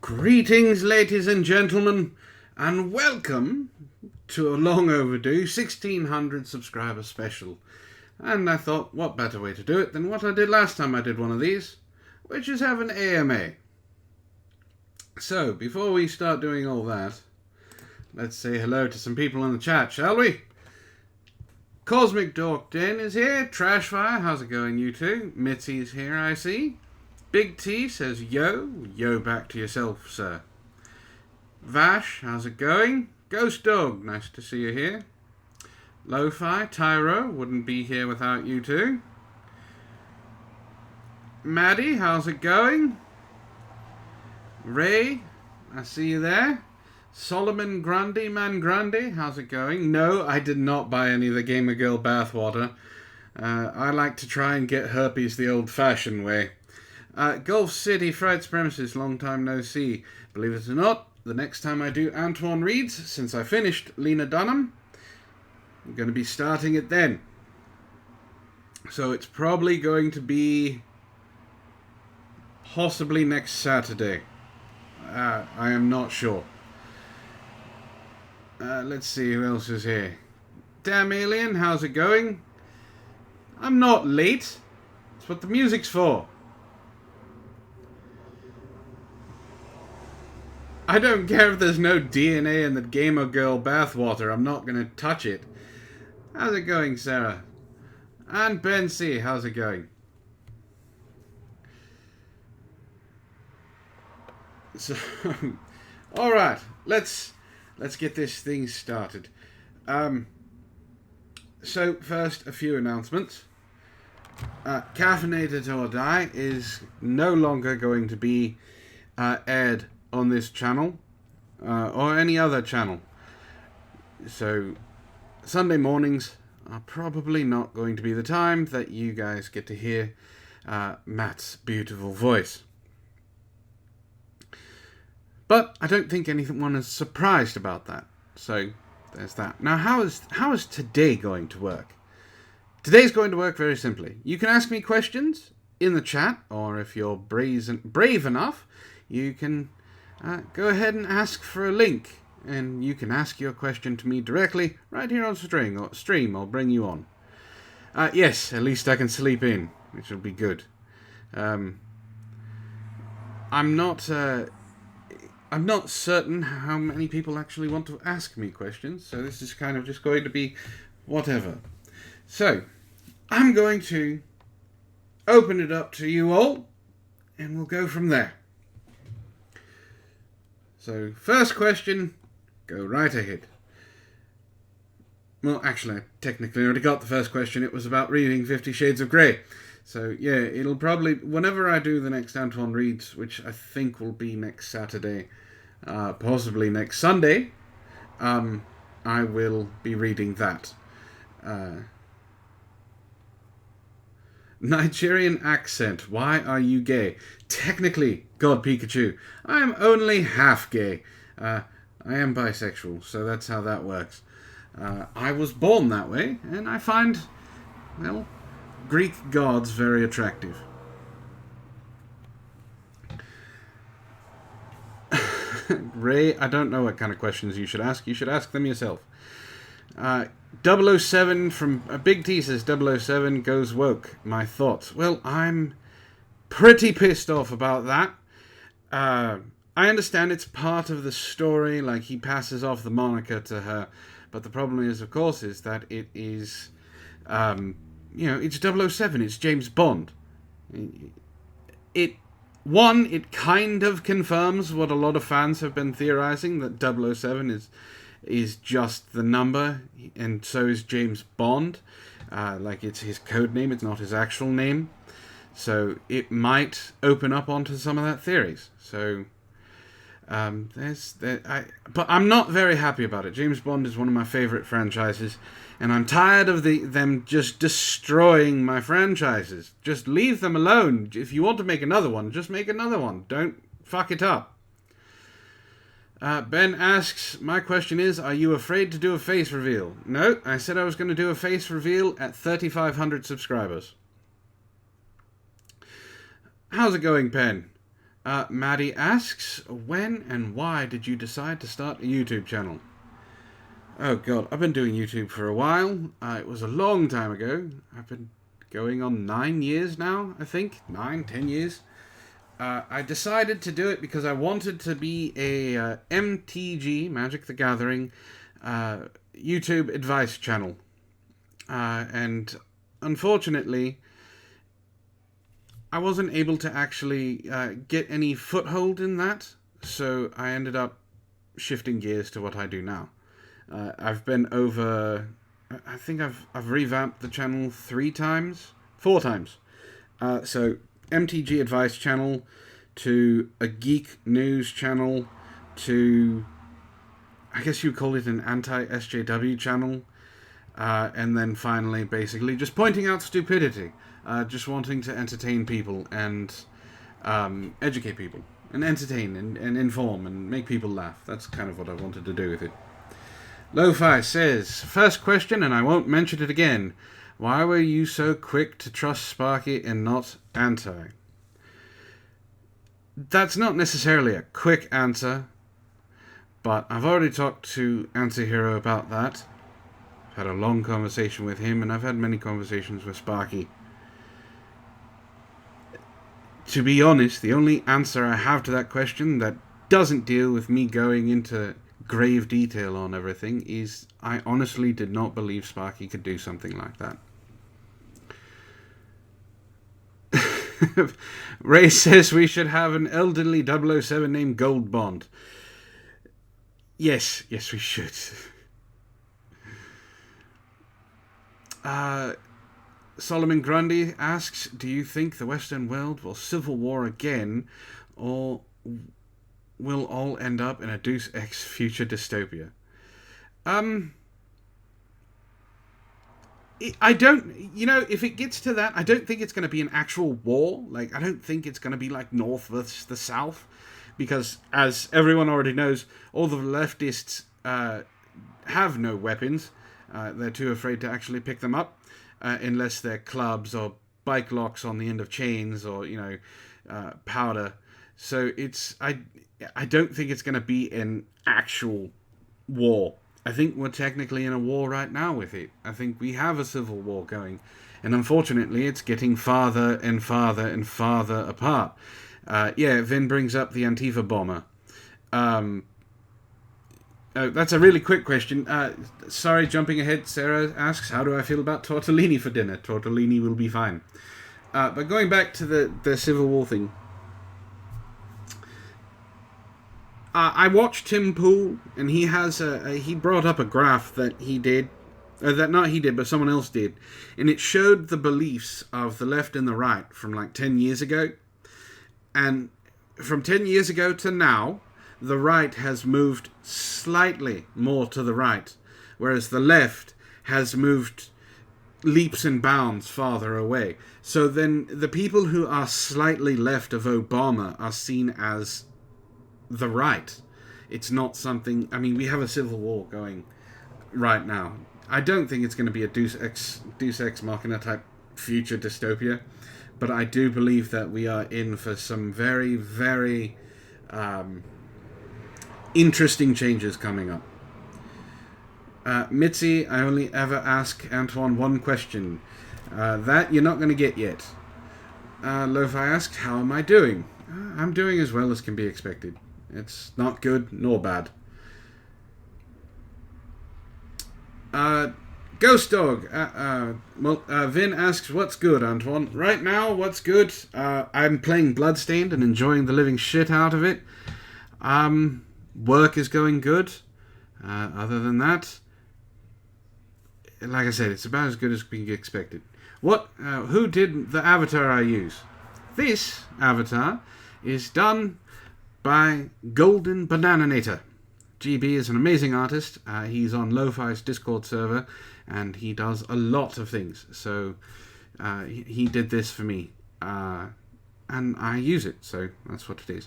Greetings, ladies and gentlemen, and welcome to a long overdue 1600 subscriber special. And I thought, what better way to do it than what I did last time I did one of these, which is have an AMA. So, before we start doing all that, let's say hello to some people in the chat, shall we? Cosmic Dork Den is here. Trashfire, how's it going, you two? Mitzi's here, I see. Big T says, yo back to yourself, sir. Vash, how's it going? Ghost Dog, nice to see you here. Lo-Fi, Tyro, wouldn't be here without you two. Maddie, how's it going? Ray, I see you there. Solomon Grundy, Man Grundy, how's it going? No, I did not buy any of the Gamer Girl bathwater. I like to try and get herpes the old-fashioned way. Gulf City Fried Supremacists, long time no see. Believe it or not, the next time I do Antoine Reads, since I finished Lena Dunham, I'm going to be starting it then. So it's probably going to be possibly next Saturday. I am not sure. Let's see who else is here. Damn Alien, how's it going? I'm not late. That's what the music's for. I don't care if there's no DNA in the Gamer Girl bathwater. I'm not going to touch it. How's it going, Sarah? And Ben C, how's it going? So, all right, let's get this thing started. So first, a few announcements. Caffeinated or Die is no longer going to be aired on this channel or any other channel. So Sunday mornings are probably not going to be the time that you guys get to hear Matt's beautiful voice. But I don't think anyone is surprised about that. So there's that. Now, how is today going to work? Today's going to work very simply. You can ask me questions in the chat, or if you're brave enough, you can go ahead and ask for a link, and you can ask your question to me directly right here on stream. I'll bring you on. Yes, at least I can sleep in, which will be good. I'm not certain how many people actually want to ask me questions, so this is kind of just going to be whatever. So, I'm going to open it up to you all, and we'll go from there. So, first question, go right ahead. Well, actually, I technically already got the first question. It was about reading 50 Shades of Grey. So, yeah, it'll probably, whenever I do the next Antoine Reads, which I think will be next Saturday, possibly next Sunday, I will be reading that. Nigerian accent. Why are you gay? Technically, God Pikachu, I am only half gay. I am bisexual, so that's how that works. I was born that way, and I find, well, Greek gods very attractive. Ray, I don't know what kind of questions you should ask. You should ask them yourself. 007 from Big T says 007 goes woke. My thoughts. Well, I'm pretty pissed off about that. I understand it's part of the story, like he passes off the moniker to her, but the problem is, of course, is that it is, it's 007, it's James Bond. It kind of confirms what a lot of fans have been theorizing, that 007 is just the number, and so is James Bond. Like, it's his code name, it's not his actual name. So it might open up onto some of that theories. So but I'm not very happy about it. James Bond is one of my favorite franchises, and I'm tired of them just destroying my franchises. Just leave them alone. If you want to make another one, just make another one. Don't fuck it up. Ben asks, my question is, are you afraid to do a face reveal? No, I said I was going to do a face reveal at 3,500 subscribers. How's it going, Pen? Maddie asks, when and why did you decide to start a YouTube channel? Oh god, I've been doing YouTube for a while. It was a long time ago. I've been going on 9 years now, I think. 9, 10 years. I decided to do it because I wanted to be a MTG, Magic the Gathering, YouTube advice channel. And unfortunately, I wasn't able to actually get any foothold in that, so I ended up shifting gears to what I do now. I've been over... I think I've revamped the channel 4 times. So, MTG Advice channel, to a Geek News channel, to... I guess you call it an anti-SJW channel. And then finally, basically, just pointing out stupidity. Just wanting to entertain people and educate people. And entertain and inform and make people laugh. That's kind of what I wanted to do with it. Lo-Fi says, first question, and I won't mention it again. Why were you so quick to trust Sparky and not Anti? That's not necessarily a quick answer, but I've already talked to Antihero about that. I've had a long conversation with him, and I've had many conversations with Sparky. To be honest, the only answer I have to that question that doesn't deal with me going into grave detail on everything is I honestly did not believe Sparky could do something like that. Ray says we should have an elderly 007 named Gold Bond. Yes, we should. Solomon Grundy asks, do you think the Western world will civil war again, or will all end up in a Deus Ex future dystopia? I don't, if it gets to that, I don't think it's going to be an actual war. Like, I don't think it's going to be like North versus the South, because as everyone already knows, all the leftists have no weapons. They're too afraid to actually pick them up, unless they're clubs or bike locks on the end of chains or, powder. So I don't think it's going to be an actual war. I think we're technically in a war right now with it. I think we have a civil war going. And unfortunately, it's getting farther and farther and farther apart. Vin brings up the Antifa bomber. That's a really quick question. Sorry, jumping ahead, Sarah asks, how do I feel about tortellini for dinner? Tortellini will be fine. But going back to the Civil War thing. I watched Tim Pool, and he has he brought up a graph that he did, that not he did, but someone else did, and it showed the beliefs of the left and the right from like 10 years ago, and from 10 years ago to now, the right has moved slightly more to the right, whereas the left has moved leaps and bounds farther away. So then the people who are slightly left of Obama are seen as the right. It's not something... I mean, we have a civil war going right now. I don't think it's going to be a Deus Ex Machina type future dystopia, but I do believe that we are in for some very, very interesting changes coming up. Mitzi, I only ever ask Antoine one question. That you're not going to get yet. Lo-Fi asked, how am I doing? I'm doing as well as can be expected. It's not good nor bad. Ghost Dog. Vin asks, what's good, Antoine? Right now, what's good? I'm playing Bloodstained and enjoying the living shit out of it. Work is going good. Other than that, like I said, it's about as good as can be expected. Who did the avatar I use? This avatar is done by Golden Bananator. GB is an amazing artist. He's on Lo-Fi's Discord server, and he does a lot of things. So he did this for me, and I use it. So that's what it is.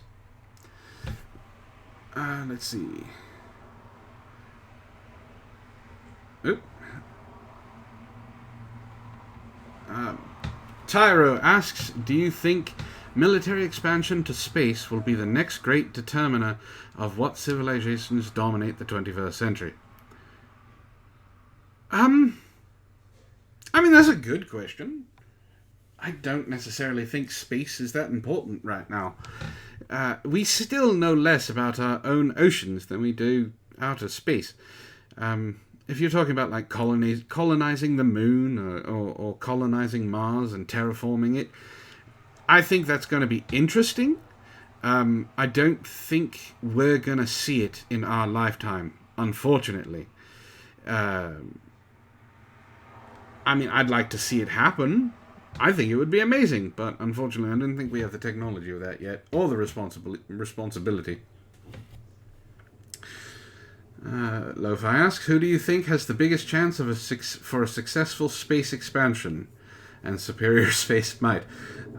Let's see. Oop. Tyro asks, do you think Military expansion to space will be the next great determiner of what civilizations dominate the 21st century. I mean, that's a good question. I don't necessarily think space is that important right now. We still know less about our own oceans than we do outer space. If you're talking about like colonizing the moon or colonizing Mars and terraforming it, I think that's going to be interesting. I don't think we're going to see it in our lifetime, unfortunately. I mean, I'd like to see it happen. I think it would be amazing, but unfortunately I don't think we have the technology of that yet, or the responsibility. Lo-Fi asks, who do you think has the biggest chance of for a successful space expansion and superior space might?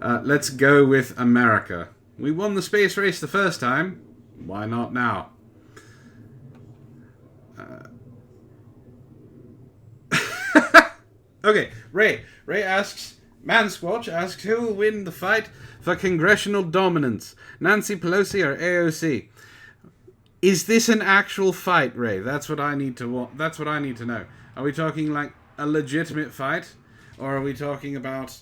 Let's go with America. We won the space race the first time. Why not now? Okay, Ray asks, Mansquatch asks, who will win the fight for congressional dominance? Nancy Pelosi or AOC? Is this an actual fight, Ray? That's what I need to know. Are we talking like a legitimate fight, or are we talking about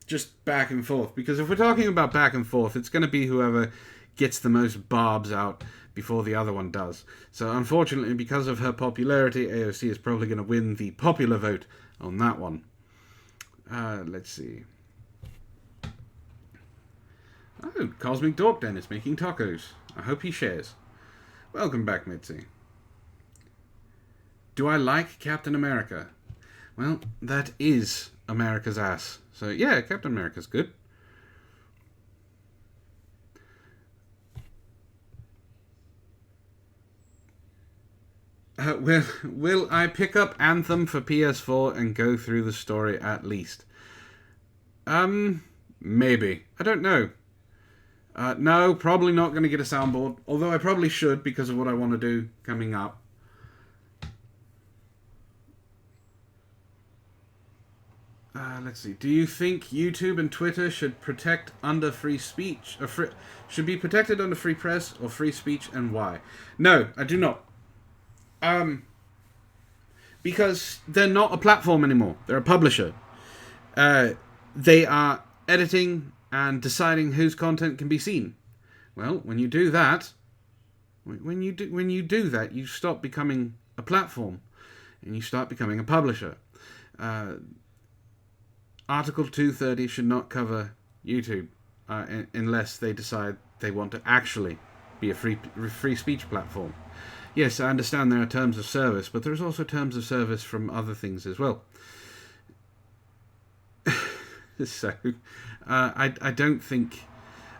just back and forth? Because if we're talking about back and forth, it's going to be whoever gets the most barbs out before the other one does. So unfortunately, because of her popularity, AOC is probably going to win the popular vote on that one. Let's see. Oh, Cosmic Dork Den is making tacos. I hope he shares. Welcome back, Mitzi. Do I like Captain America? Well, that is America's ass. So yeah, Captain America's good. Will I pick up Anthem for PS4 and go through the story at least? Maybe. I don't know. No, probably not going to get a soundboard. Although I probably should because of what I want to do coming up. Let's see. Do you think YouTube and Twitter should protect under free speech? Should be protected under free press or free speech, and why? No, I do not. Because they're not a platform anymore. They're a publisher. They are editing and deciding whose content can be seen. Well, when you do that, you stop becoming a platform, and you start becoming a publisher. Article 230 should not cover YouTube unless they decide they want to actually be a free speech platform. Yes, I understand there are terms of service, but there's also terms of service from other things as well. So, I don't think...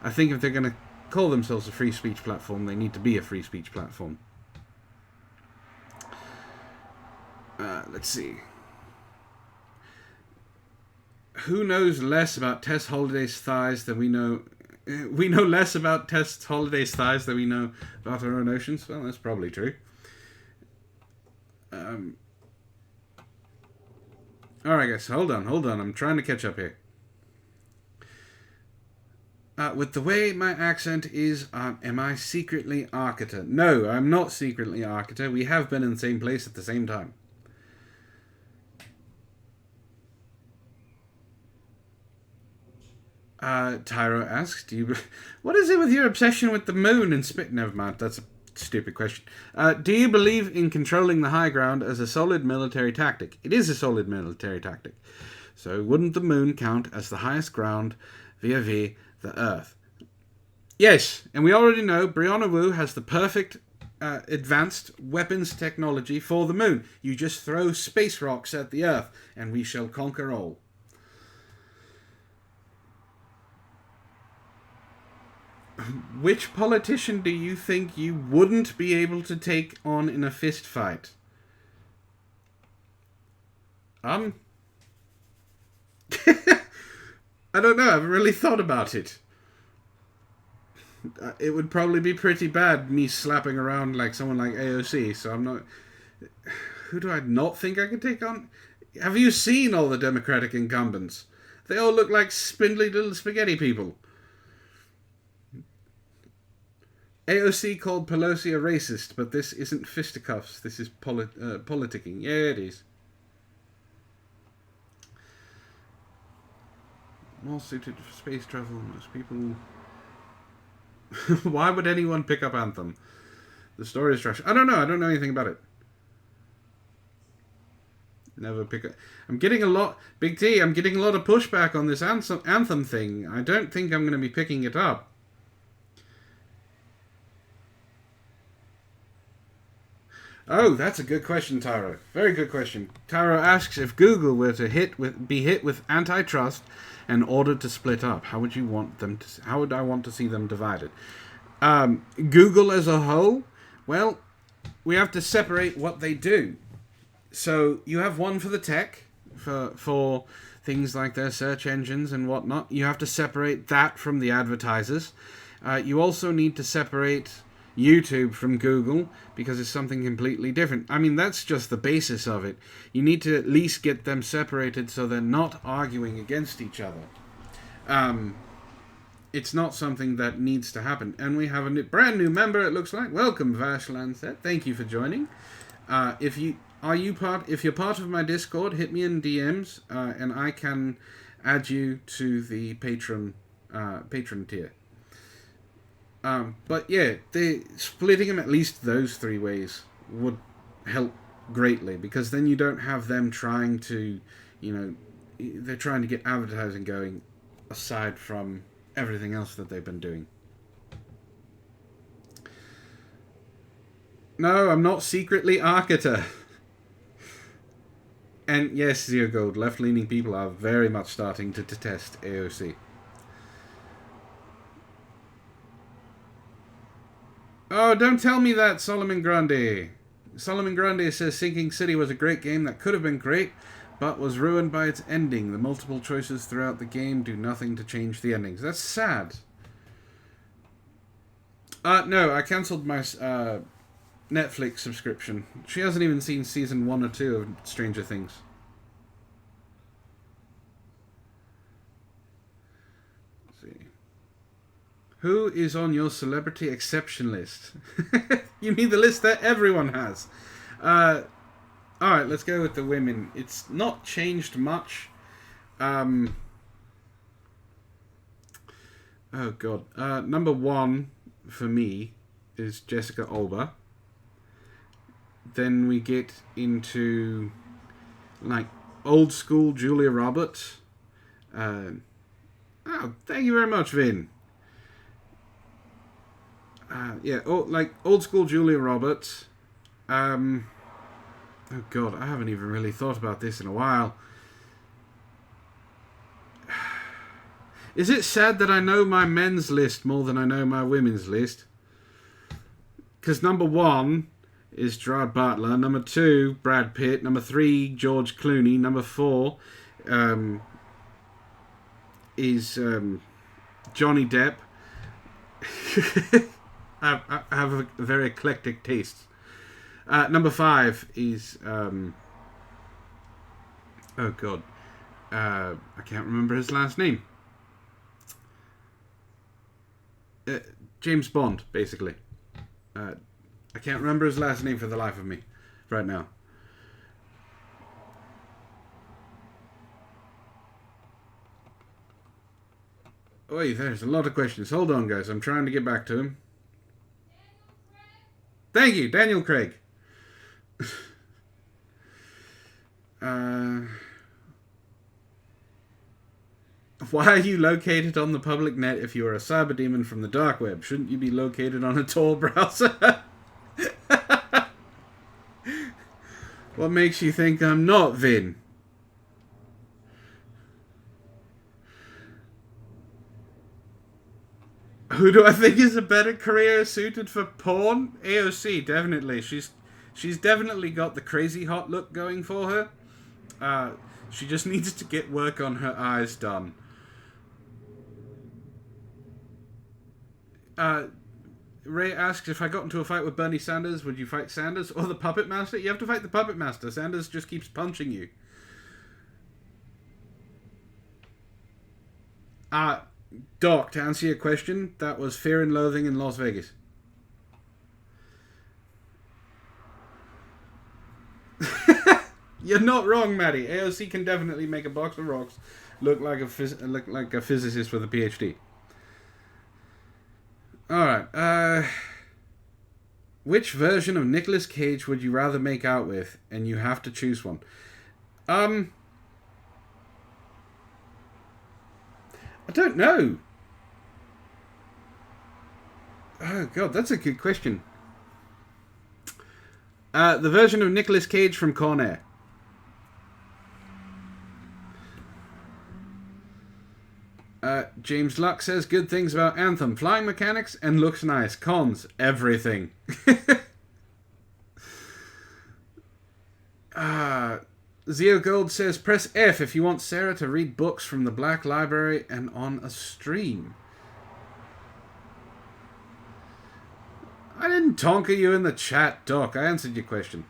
I think if they're going to call themselves a free speech platform, they need to be a free speech platform. Let's see. Who knows less about Tess Holliday's thighs than we know... We know less about Tess Holliday's thighs than we know about our own oceans. Well, that's probably true. Alright, guys, hold on. I'm trying to catch up here. With the way my accent is, am I secretly Arcata? No, I'm not secretly Arcata. We have been in the same place at the same time. Tyro asks, what is it with your obsession with the moon and spit? Never mind, that's a stupid question. Do you believe in controlling the high ground as a solid military tactic? It is a solid military tactic. So wouldn't the moon count as the highest ground vis-a-vis the Earth? Yes, and we already know Brianna Wu has the perfect advanced weapons technology for the moon. You just throw space rocks at the Earth, and we shall conquer all. Which politician do you think you wouldn't be able to take on in a fist fight? I don't know. I haven't really thought about it. It would probably be pretty bad, me slapping around like someone like AOC, so I'm not... Who do I not think I could take on? Have you seen all the Democratic incumbents? They all look like spindly little spaghetti people. AOC called Pelosi a racist, but this isn't fisticuffs. This is politicking. Yeah, it is. More suited for space travel. Most people... Why would anyone pick up Anthem? The story is trash. I don't know. I don't know anything about it. Never pick up... I'm getting a lot... Big T, I'm getting a lot of pushback on this Anthem thing. I don't think I'm going to be picking it up. Oh, that's a good question, Tyro. Very good question. Tyro asks, if Google were to be hit with antitrust and ordered to split up, how would you want them to? How would I want to see them divided? Google as a whole, well, we have to separate what they do. So you have one for the tech, for things like their search engines and whatnot. You have to separate that from the advertisers. You also need to separate YouTube from Google, because it's something completely different. I mean, that's just the basis of it. You need to at least get them separated so they're not arguing against each other. It's not something that needs to happen. And we have a brand new member, it looks like. Welcome, Vashlandset. Thank you for joining. If you're part of my Discord, hit me in DMs, and I can add you to the patron tier. But yeah, splitting them at least those three ways would help greatly, because then you don't have them trying to, they're trying to get advertising going aside from everything else that they've been doing. No, I'm not secretly Arcata. And yes, Zero Gold, left-leaning people are very much starting to detest AOC. Oh, don't tell me that, Solomon Grande. Solomon Grande says Sinking City was a great game that could have been great, but was ruined by its ending. The multiple choices throughout the game do nothing to change the endings. That's sad. No, I cancelled my Netflix subscription. She hasn't even seen season 1 or 2 of Stranger Things. Who is on your celebrity exception list? You mean the list that everyone has? Alright, let's go with the women. It's not changed much. Oh god. Number 1 for me is Jessica Alba. Then we get into like old school Julia Roberts. Oh, thank you very much, Vin. Like old school Julia Roberts. Oh god, I haven't even really thought about this in a while. Is it sad that I know my men's list more than I know my women's list? Because number 1 is Gerard Butler. Number 2, Brad Pitt. Number 3, George Clooney. Number 4 is Johnny Depp. I have a very eclectic taste. Number 5 is oh god, I can't remember his last name. James Bond, basically. I can't remember his last name for the life of me right now. Oi, there's a lot of questions. Hold on, guys. I'm trying to get back to him. Thank you, Daniel Craig. Why are you located on the public net if you are a cyber demon from the dark web? Shouldn't you be located on a Tor browser? What makes you think I'm not, Vin? Who do I think is a better career suited for porn? AOC, definitely. She's definitely got the crazy hot look going for her. She just needs to get work on her eyes done. Ray asks, if I got into a fight with Bernie Sanders, would you fight Sanders or the Puppet Master? You have to fight the Puppet Master. Sanders just keeps punching you. Doc, to answer your question, that was Fear and Loathing in Las Vegas. You're not wrong, Maddie. AOC can definitely make a box of rocks look like a physicist with a PhD. All right. Which version of Nicolas Cage would you rather make out with? And you have to choose one. I don't know. Oh god, that's a good question. The version of Nicolas Cage from Con Air. James Luck says good things about Anthem. Flying mechanics and looks nice. Cons, everything. Zio Gold says press F if you want Sarah to read books from the Black Library and on a stream. I didn't tonker you in the chat, Doc. I answered your question.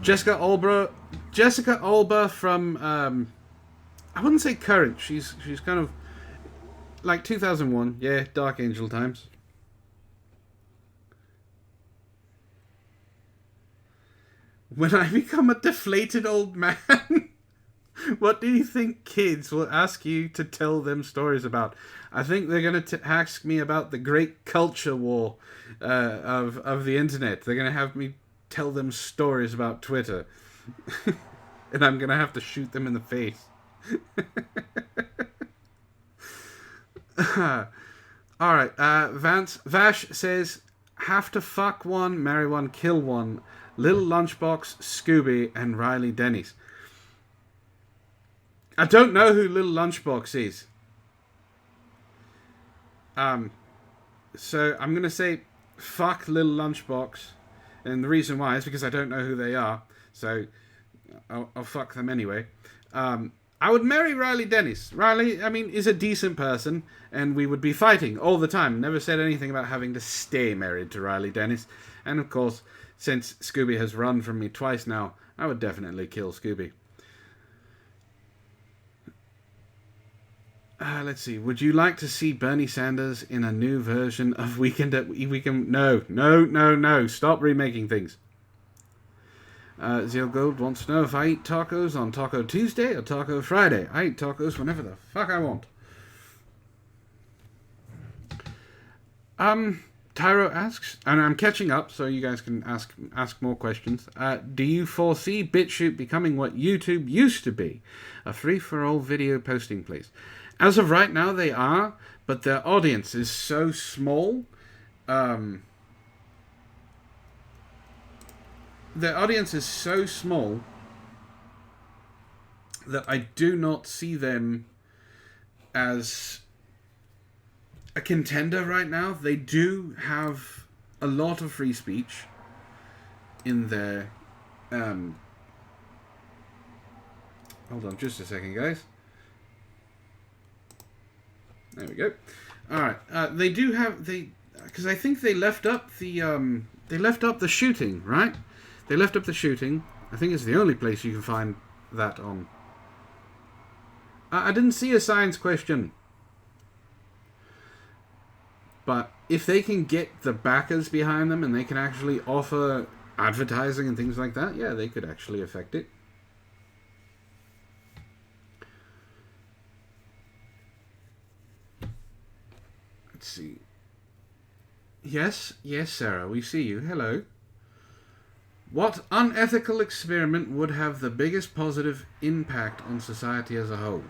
Jessica Olber from I wouldn't say current. She's kind of like 2001. Yeah, Dark Angel times. When I become a deflated old man, what do you think kids will ask you to tell them stories about? I think they're going to ask me about the great culture war of the internet. They're going to have me tell them stories about Twitter. And I'm going to have to shoot them in the face. Alright, Vash says, have to fuck one, marry one, kill one. Little Lunchbox, Scooby, and Riley Dennis. I don't know who Little Lunchbox is. So I'm going to say fuck Little Lunchbox. And the reason why is because I don't know who they are. So I'll fuck them anyway. I would marry Riley Dennis. Riley, I mean, is a decent person. And we would be fighting all the time. Never said anything about having to stay married to Riley Dennis. And of course, since Scooby has run from me twice now, I would definitely kill Scooby. Let's see. Would you like to see Bernie Sanders in a new version of Weekend at Weekend? No. Stop remaking things. Zeal Gold wants to know if I eat tacos on Taco Tuesday or Taco Friday. I eat tacos whenever the fuck I want. Tyro asks, and I'm catching up so you guys can ask more questions. Do you foresee BitChute becoming what YouTube used to be? A free-for-all video posting place. As of right now, they are, but their audience is so small. Their audience is so small that I do not see them as a contender right now. They do have a lot of free speech in their hold on just a second, guys. There we go. Alright, they do have because I think they left up the shooting, right? They left up the shooting. I think it's the only place you can find that on. I didn't see a science question. But if they can get the backers behind them and they can actually offer advertising and things like that, yeah, they could actually affect it. Let's see. Yes, Sarah, we see you. Hello. What unethical experiment would have the biggest positive impact on society as a whole?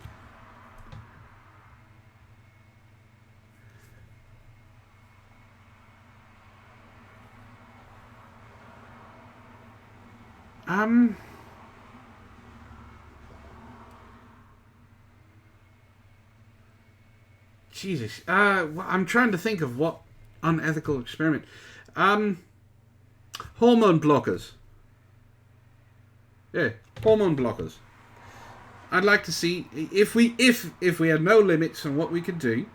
Jesus. I'm trying to think of what unethical experiment. Hormone blockers. Yeah, hormone blockers. I'd like to see if we had no limits on what we could do.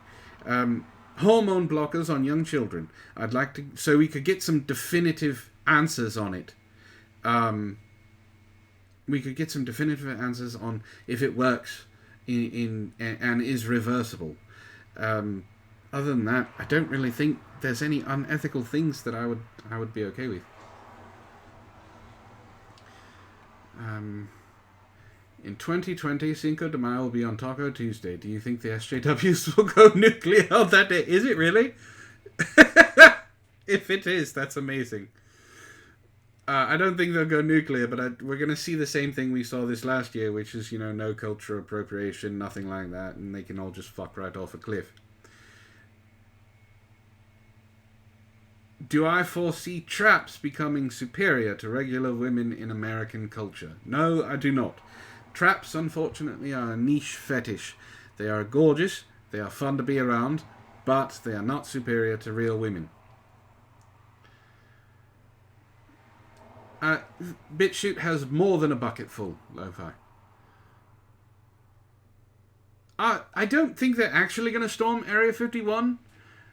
Hormone blockers on young children. I'd like to, so we could get some definitive answers on it. We could get some definitive answers on if it works and is reversible. Other than that, I don't really think there's any unethical things that I would be okay with. In 2020, Cinco de Mayo will be on Taco Tuesday. Do you think the SJWs will go nuclear on that day? Is it really? If it is, that's amazing. I don't think they'll go nuclear, but we're going to see the same thing we saw this last year, which is, no cultural appropriation, nothing like that, and they can all just fuck right off a cliff. Do I foresee traps becoming superior to regular women in American culture? No, I do not. Traps, unfortunately, are a niche fetish. They are gorgeous, they are fun to be around, but they are not superior to real women. BitChute has more than a bucket full, Lo-Fi. I don't think they're actually going to storm Area 51.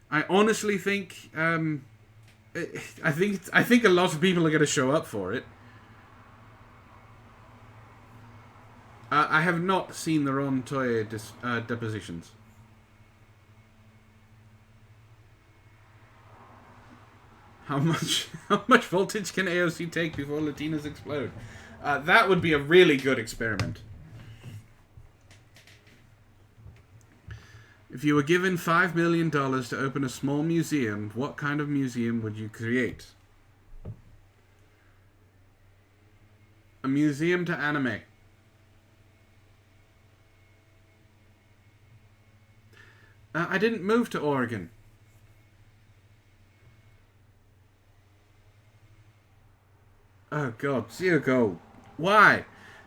I honestly think... I think a lot of people are going to show up for it. I have not seen the Ron Toye depositions. How much voltage can AOC take before Latinas explode? That would be a really good experiment. If you were given $5 million to open a small museum, what kind of museum would you create? A museum to anime. I didn't move to Oregon. Oh god, Zero Gold. Why?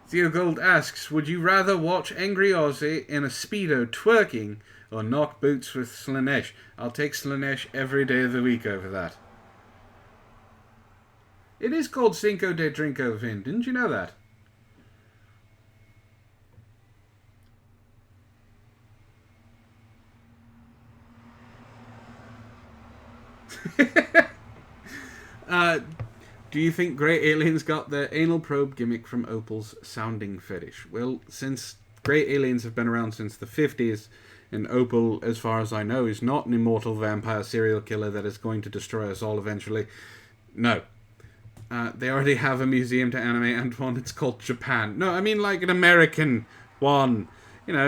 Zero Gold asks, would you rather watch Angry Aussie in a Speedo twerking or knock boots with Slanesh? I'll take Slanesh every day of the week over that. It is called Cinco de Drinko, Vin. Didn't you know that? Do you think grey aliens got their anal probe gimmick from Opal's sounding fetish? Well, since grey aliens have been around since the 50s, and Opal, as far as I know, is not an immortal vampire serial killer that is going to destroy us all eventually, no. They already have a museum to anime and one. It's called Japan. No, I mean like an American one.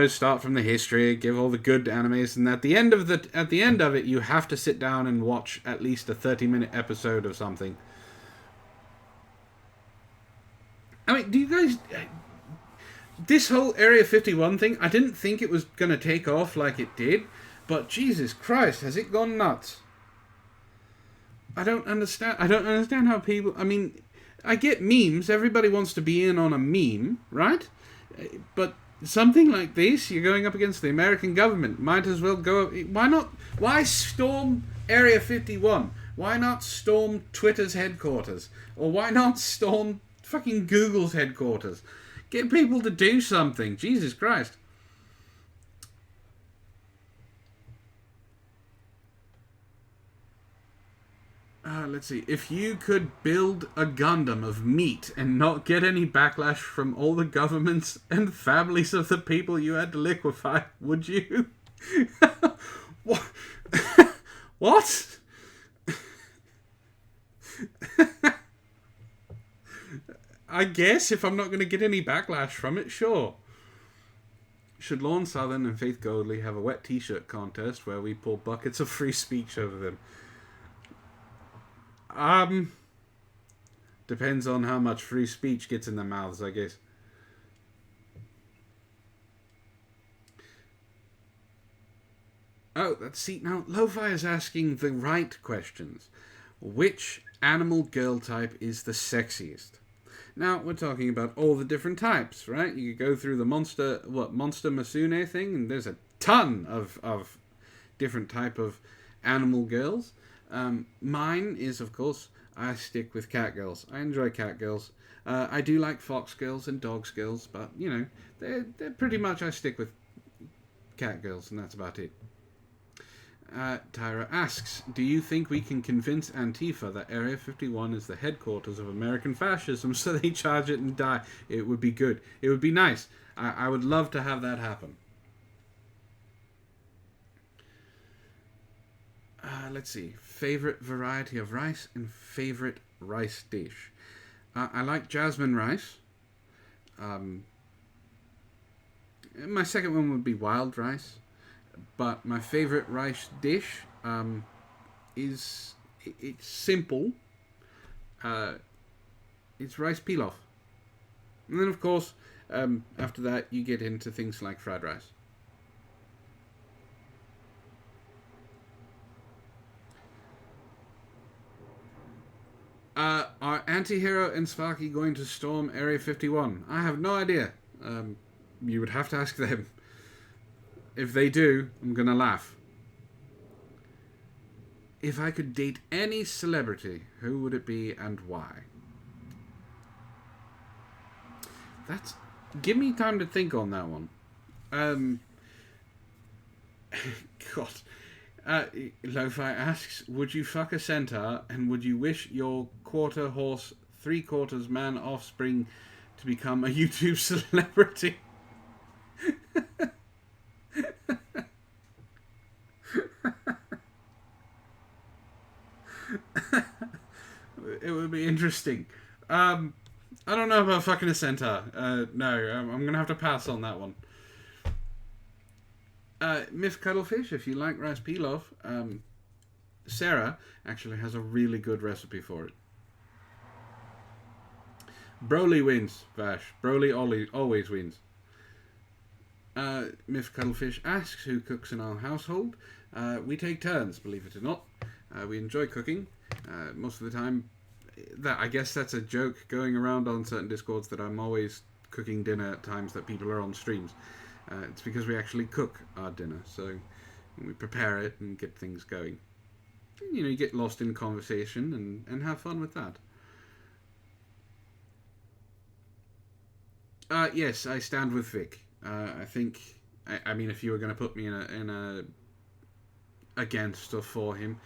Start from the history, give all the good animes, and at the end of it, you have to sit down and watch at least a 30-minute episode of something. I mean, do you guys... This whole Area 51 thing, I didn't think it was going to take off like it did, but Jesus Christ, has it gone nuts? I don't understand how people... I mean, I get memes, everybody wants to be in on a meme, right? But something like this, you're going up against the American government, might as well go... Why not? Why storm Area 51? Why not storm Twitter's headquarters? Or why not storm fucking Google's headquarters? Get people to do something. Jesus Christ. Let's see. If you could build a Gundam of meat and not get any backlash from all the governments and families of the people you had to liquefy, would you? What? What? I guess if I'm not going to get any backlash from it, sure. Should Lorne Southern and Faith Goldley have a wet t-shirt contest where we pour buckets of free speech over them? Depends on how much free speech gets in their mouths, I guess. Oh, see, now Lo-Fi is asking the right questions. Which animal girl type is the sexiest? Now, we're talking about all the different types, right? You could go through the Monster Masune thing, and there's a ton of different type of animal girls. Mine is, of course, I stick with cat girls. I enjoy cat girls. I do like fox girls and dogs girls, but, they're pretty much I stick with cat girls, and that's about it. Tyra asks, do you think we can convince Antifa that Area 51 is the headquarters of American fascism so they charge it and die? It would be good. It would be nice. I would love to have that happen. Let's see. Favorite variety of rice and favorite rice dish. I like jasmine rice. My second one would be wild rice. But my favourite rice dish is... It's simple. It's rice pilaf. And then, of course, after that, you get into things like fried rice. Are Antihero and Sparky going to storm Area 51? I have no idea. You would have to ask them. If they do, I'm going to laugh. If I could date any celebrity, who would it be and why? Give me time to think on that one. God. Lo-Fi asks, would you fuck a centaur and would you wish your quarter horse, 3/4 man offspring to become a YouTube celebrity? It would be interesting. I don't know about fucking a centaur. No, I'm going to have to pass on that one. Miss Cuddlefish, if you like rice pilaf, Sarah actually has a really good recipe for it. Broly wins, Vash. Broly always wins. Miss Cuddlefish asks who cooks in our household. We take turns, believe it or not. We enjoy cooking. Most of the time, I guess that's a joke going around on certain Discords that I'm always cooking dinner at times that people are on streams. It's because we actually cook our dinner, so we prepare it and get things going. You know, you get lost in conversation and have fun with that. Yes, I stand with Vic. I think, I mean, if you were going to put me in a against or for him,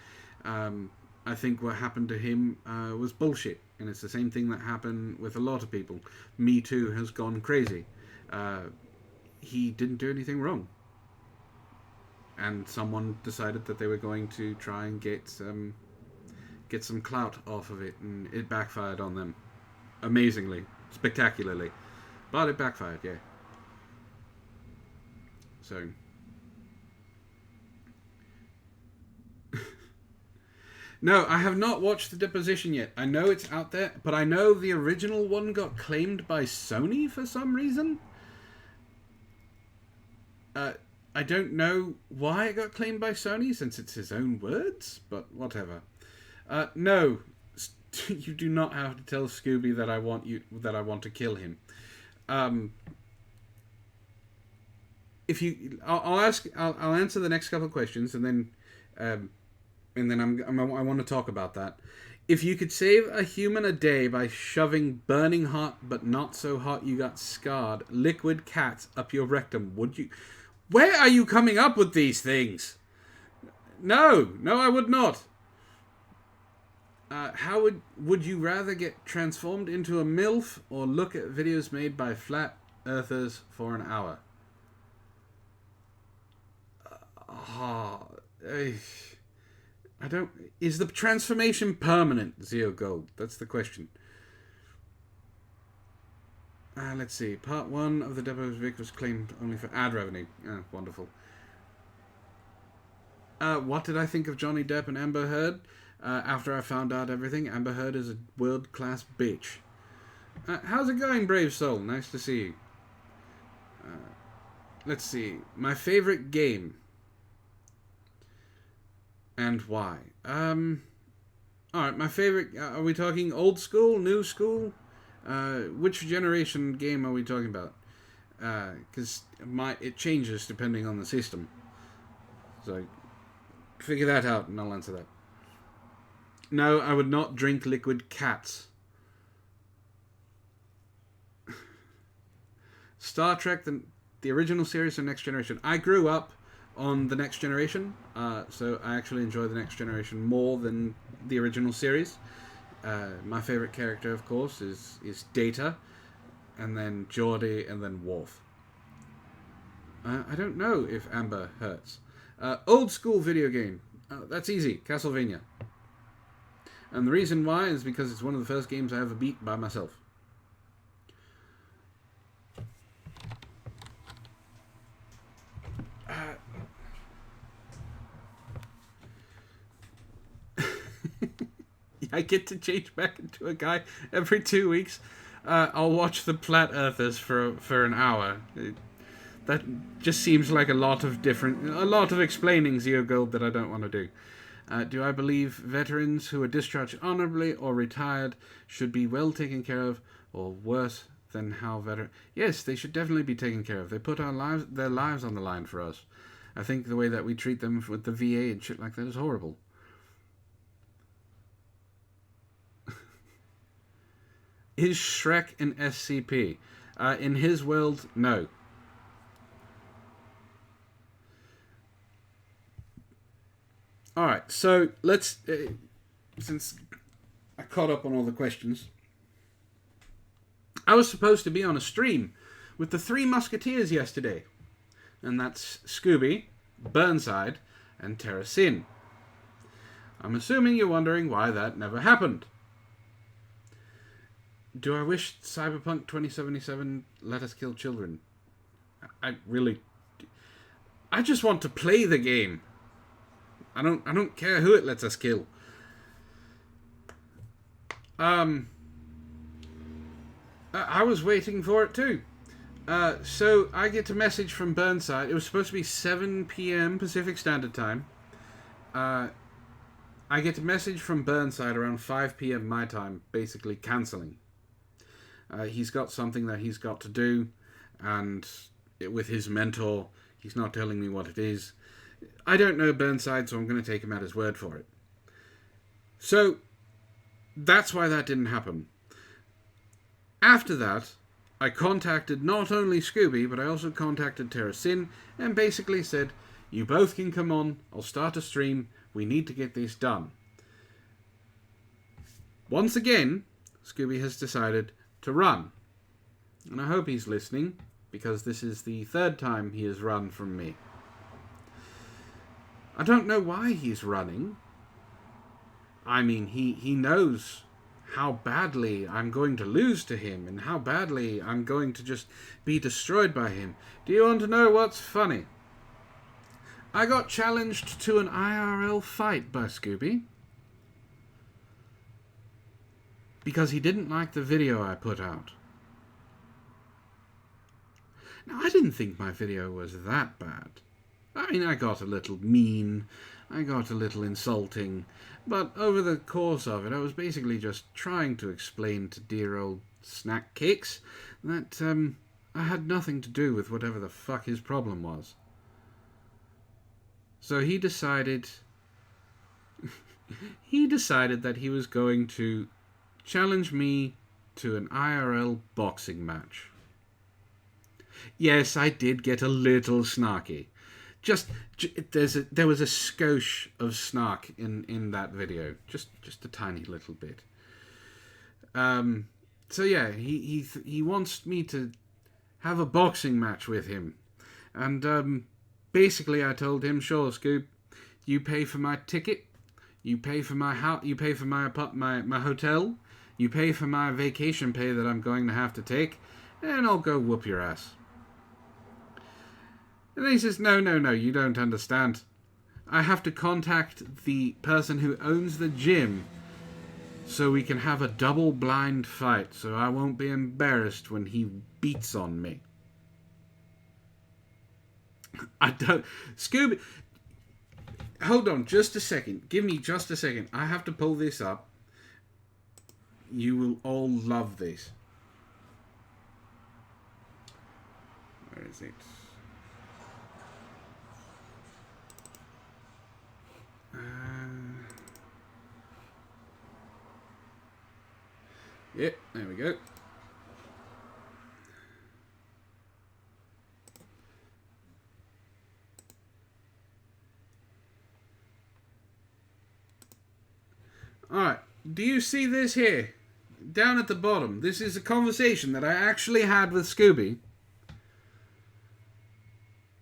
I think what happened to him was bullshit, and it's the same thing that happened with a lot of people. Me Too has gone crazy. He didn't do anything wrong, and someone decided that they were going to try and get some clout off of it, and it backfired on them, amazingly, spectacularly, but it backfired, yeah. So. No, I have not watched The Deposition yet. I know it's out there, but I know the original one got claimed by Sony for some reason. I don't know why it got claimed by Sony, since it's his own words, but whatever. No, you do not have to tell Scooby that I want to kill him. I'll answer the next couple of questions, and then I want to talk about that. If you could save a human a day by shoving burning hot but not so hot you got scarred liquid cats up your rectum, would you? Where are you coming up with these things? No, I would not. How would you rather get transformed into a MILF or look at videos made by flat earthers for an hour? I don't... Is the transformation permanent, Zeo Gold? That's the question. Let's see. Part 1 of the Depo's Vic was claimed only for ad revenue. Wonderful. What did I think of Johnny Depp and Amber Heard? After I found out everything, Amber Heard is a world-class bitch. How's it going, brave soul? Nice to see you. Let's see. My favorite game. And why? Alright, my favorite... are we talking old school, new school? Which generation game are we talking about? Because it changes depending on the system. So, figure that out and I'll answer that. No, I would not drink liquid cats. Star Trek, the original series or Next Generation? I grew up on the Next Generation, so I actually enjoy the Next Generation more than the original series. My favourite character, of course, is Data, and then Geordi, and then Worf. I don't know if Amber hurts. Old school video game. That's easy. Castlevania. And the reason why is because it's one of the first games I ever beat by myself. I get to change back into a guy every 2 weeks. I'll watch the Flat Earthers for an hour. That just seems like a lot of explaining Zeo Gold that I don't want to do. Do I believe veterans who are discharged honorably or retired should be well taken care of, or worse than how Yes, they should definitely be taken care of. They put their lives on the line for us. I think the way that we treat them with the VA and shit like that is horrible. Is Shrek an SCP? In his world, no. Alright, so let's... since I caught up on all the questions, I was supposed to be on a stream with the Three Musketeers yesterday. And that's Scooby, Burnside, and Terracin. I'm assuming you're wondering why that never happened. Do I wish Cyberpunk 2077 let us kill children? I just want to play the game. I don't care who it lets us kill. I was waiting for it too. So I get a message from Burnside. It was supposed to be 7 p.m. Pacific Standard Time. I get a message from Burnside around 5 p.m. my time, basically cancelling. He's got something that he's got to do, and with his mentor, he's not telling me what it is. I don't know Burnside, so I'm going to take him at his word for it. So, that's why that didn't happen. After that, I contacted not only Scooby, but I also contacted Terracin, and basically said, you both can come on, I'll start a stream, we need to get this done. Once again, Scooby has decided to run. And I hope he's listening, because this is the third time he has run from me. I don't know why he's running. I mean, he knows how badly I'm going to lose to him, and how badly I'm going to just be destroyed by him. Do you want to know what's funny? I got challenged to an IRL fight by Scooby, because he didn't like the video I put out. Now, I didn't think my video was that bad. I mean, I got a little mean, I got a little insulting, but over the course of it, I was basically just trying to explain to dear old Snack Cakes that I had nothing to do with whatever the fuck his problem was. So he decided that he was going to challenge me to an IRL boxing match. Yes, I did get a little snarky. There was a skosh of snark in that video, just a tiny little bit. So yeah, he wants me to have a boxing match with him, and basically I told him, sure, Scoop, you pay for my ticket, you pay for my house, you pay for my hotel, you pay for my vacation pay that I'm going to have to take, and I'll go whoop your ass. And then he says, no, you don't understand. I have to contact the person who owns the gym so we can have a double-blind fight, so I won't be embarrassed when he beats on me. I don't... Scooby... Hold on just a second. Give me just a second. I have to pull this up. You will all love this. Where is it? Yep, there we go. Alright, do you see this here? Down at the bottom. This is a conversation that I actually had with Scooby.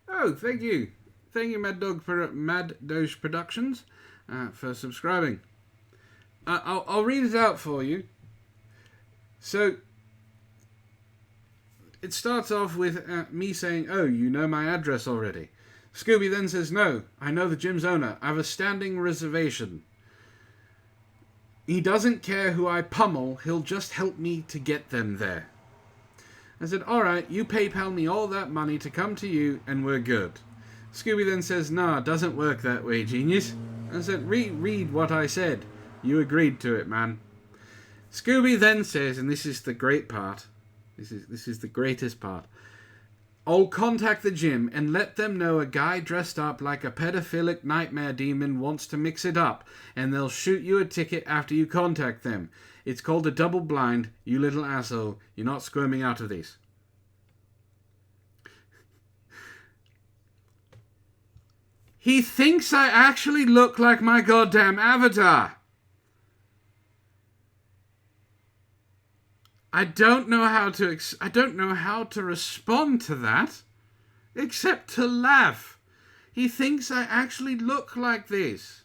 Oh, thank you. Thank you, Mad Doge Productions, for subscribing. I'll read it out for you. So, it starts off with me saying, oh, you know my address already. Scooby then says, no, I know the gym's owner. I have a standing reservation. He doesn't care who I pummel, he'll just help me to get them there. I said, alright, you PayPal me all that money to come to you and we're good. Scooby then says, nah, it doesn't work that way, genius. I said, read what I said. You agreed to it, man. Scooby then says, and this is the great part, this is the greatest part, I'll contact the gym and let them know a guy dressed up like a pedophilic nightmare demon wants to mix it up, and they'll shoot you a ticket after you contact them. It's called a double blind, you little asshole. You're not squirming out of this. He thinks I actually look like my goddamn avatar. I don't know how to respond to that, except to laugh. He thinks I actually look like this.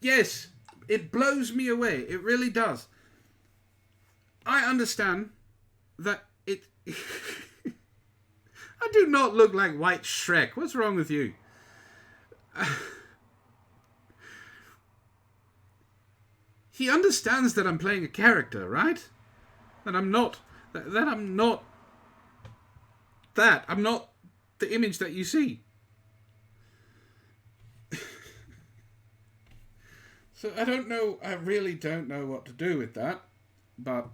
Yes, it blows me away. It really does. I understand that it... I do not look like White Shrek. What's wrong with you? He understands that I'm playing a character, right? That I'm not... That I'm not... That. I'm not the image that you see. So I don't know... I really don't know what to do with that. But...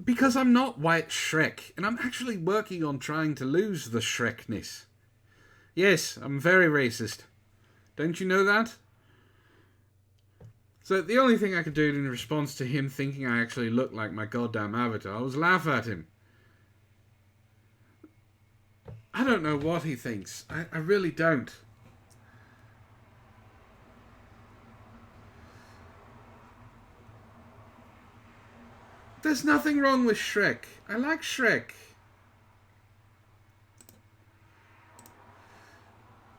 Because I'm not White Shrek, and I'm actually working on trying to lose the Shrekness. Yes, I'm very racist. Don't you know that? So the only thing I could do in response to him thinking I actually look like my goddamn avatar was laugh at him. I don't know what he thinks. I really don't. There's nothing wrong with Shrek. I like Shrek.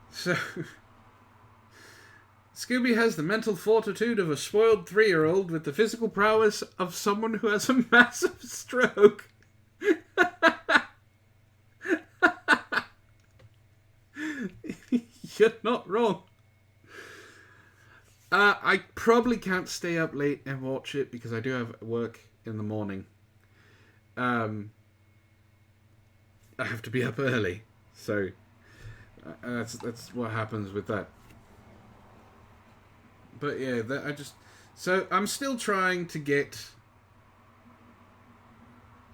So, Scooby has the mental fortitude of a spoiled 3-year-old with the physical prowess of someone who has a massive stroke. You're not wrong. I probably can't stay up late and watch it because I do have work in the morning. I have to be up early, so that's what happens with that. But yeah, so I'm still trying to get.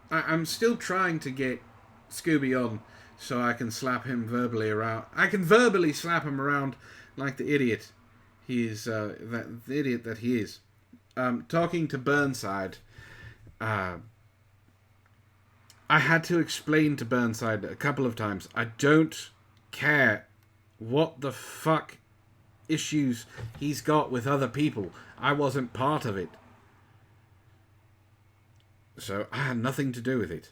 I'm still trying to get Scooby on so I can slap him verbally around. I can verbally slap him around like the idiot he is. The idiot that he is. Talking to Burnside. I had to explain to Burnside a couple of times. I don't care what the fuck issues he's got with other people. I wasn't part of it. So I had nothing to do with it.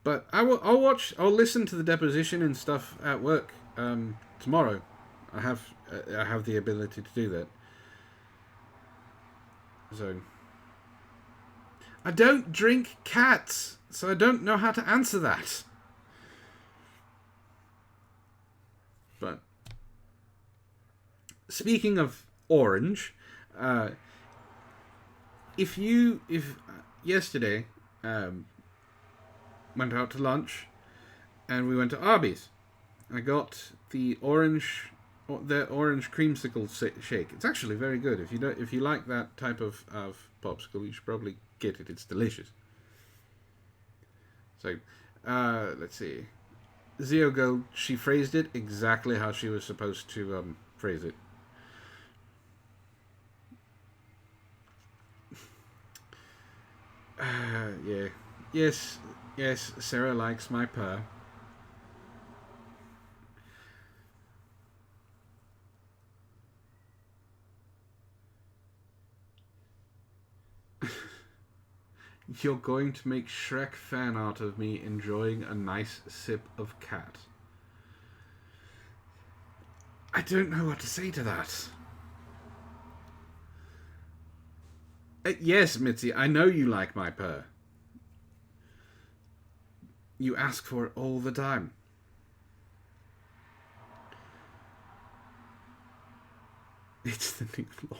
But I'll listen to the deposition and stuff at work tomorrow. I have the ability to do that. So I don't drink cats, so I don't know how to answer that. But speaking of orange, if yesterday went out to lunch and we went to Arby's, I got the orange creamsicle shake. It's actually very good. If you like that type of popsicle, you should probably get it. It's delicious. So, let's see. Zio Gold, she phrased it exactly how she was supposed to phrase it. Yeah. Yes, Sarah likes my purr. You're going to make Shrek fan art of me enjoying a nice sip of cat. I don't know what to say to that. Yes, Mitzi, I know you like my purr. You ask for it all the time. It's the new law.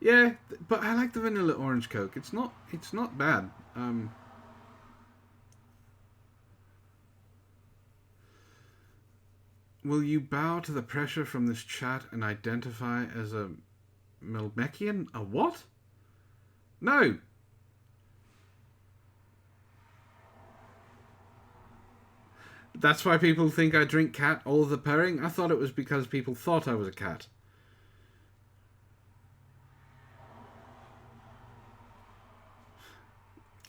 Yeah, but I like the vanilla orange Coke. It's not bad. Will you bow to the pressure from this chat and identify as a Melmekian? A what? No. That's why people think I drink cat all the purring? I thought it was because people thought I was a cat.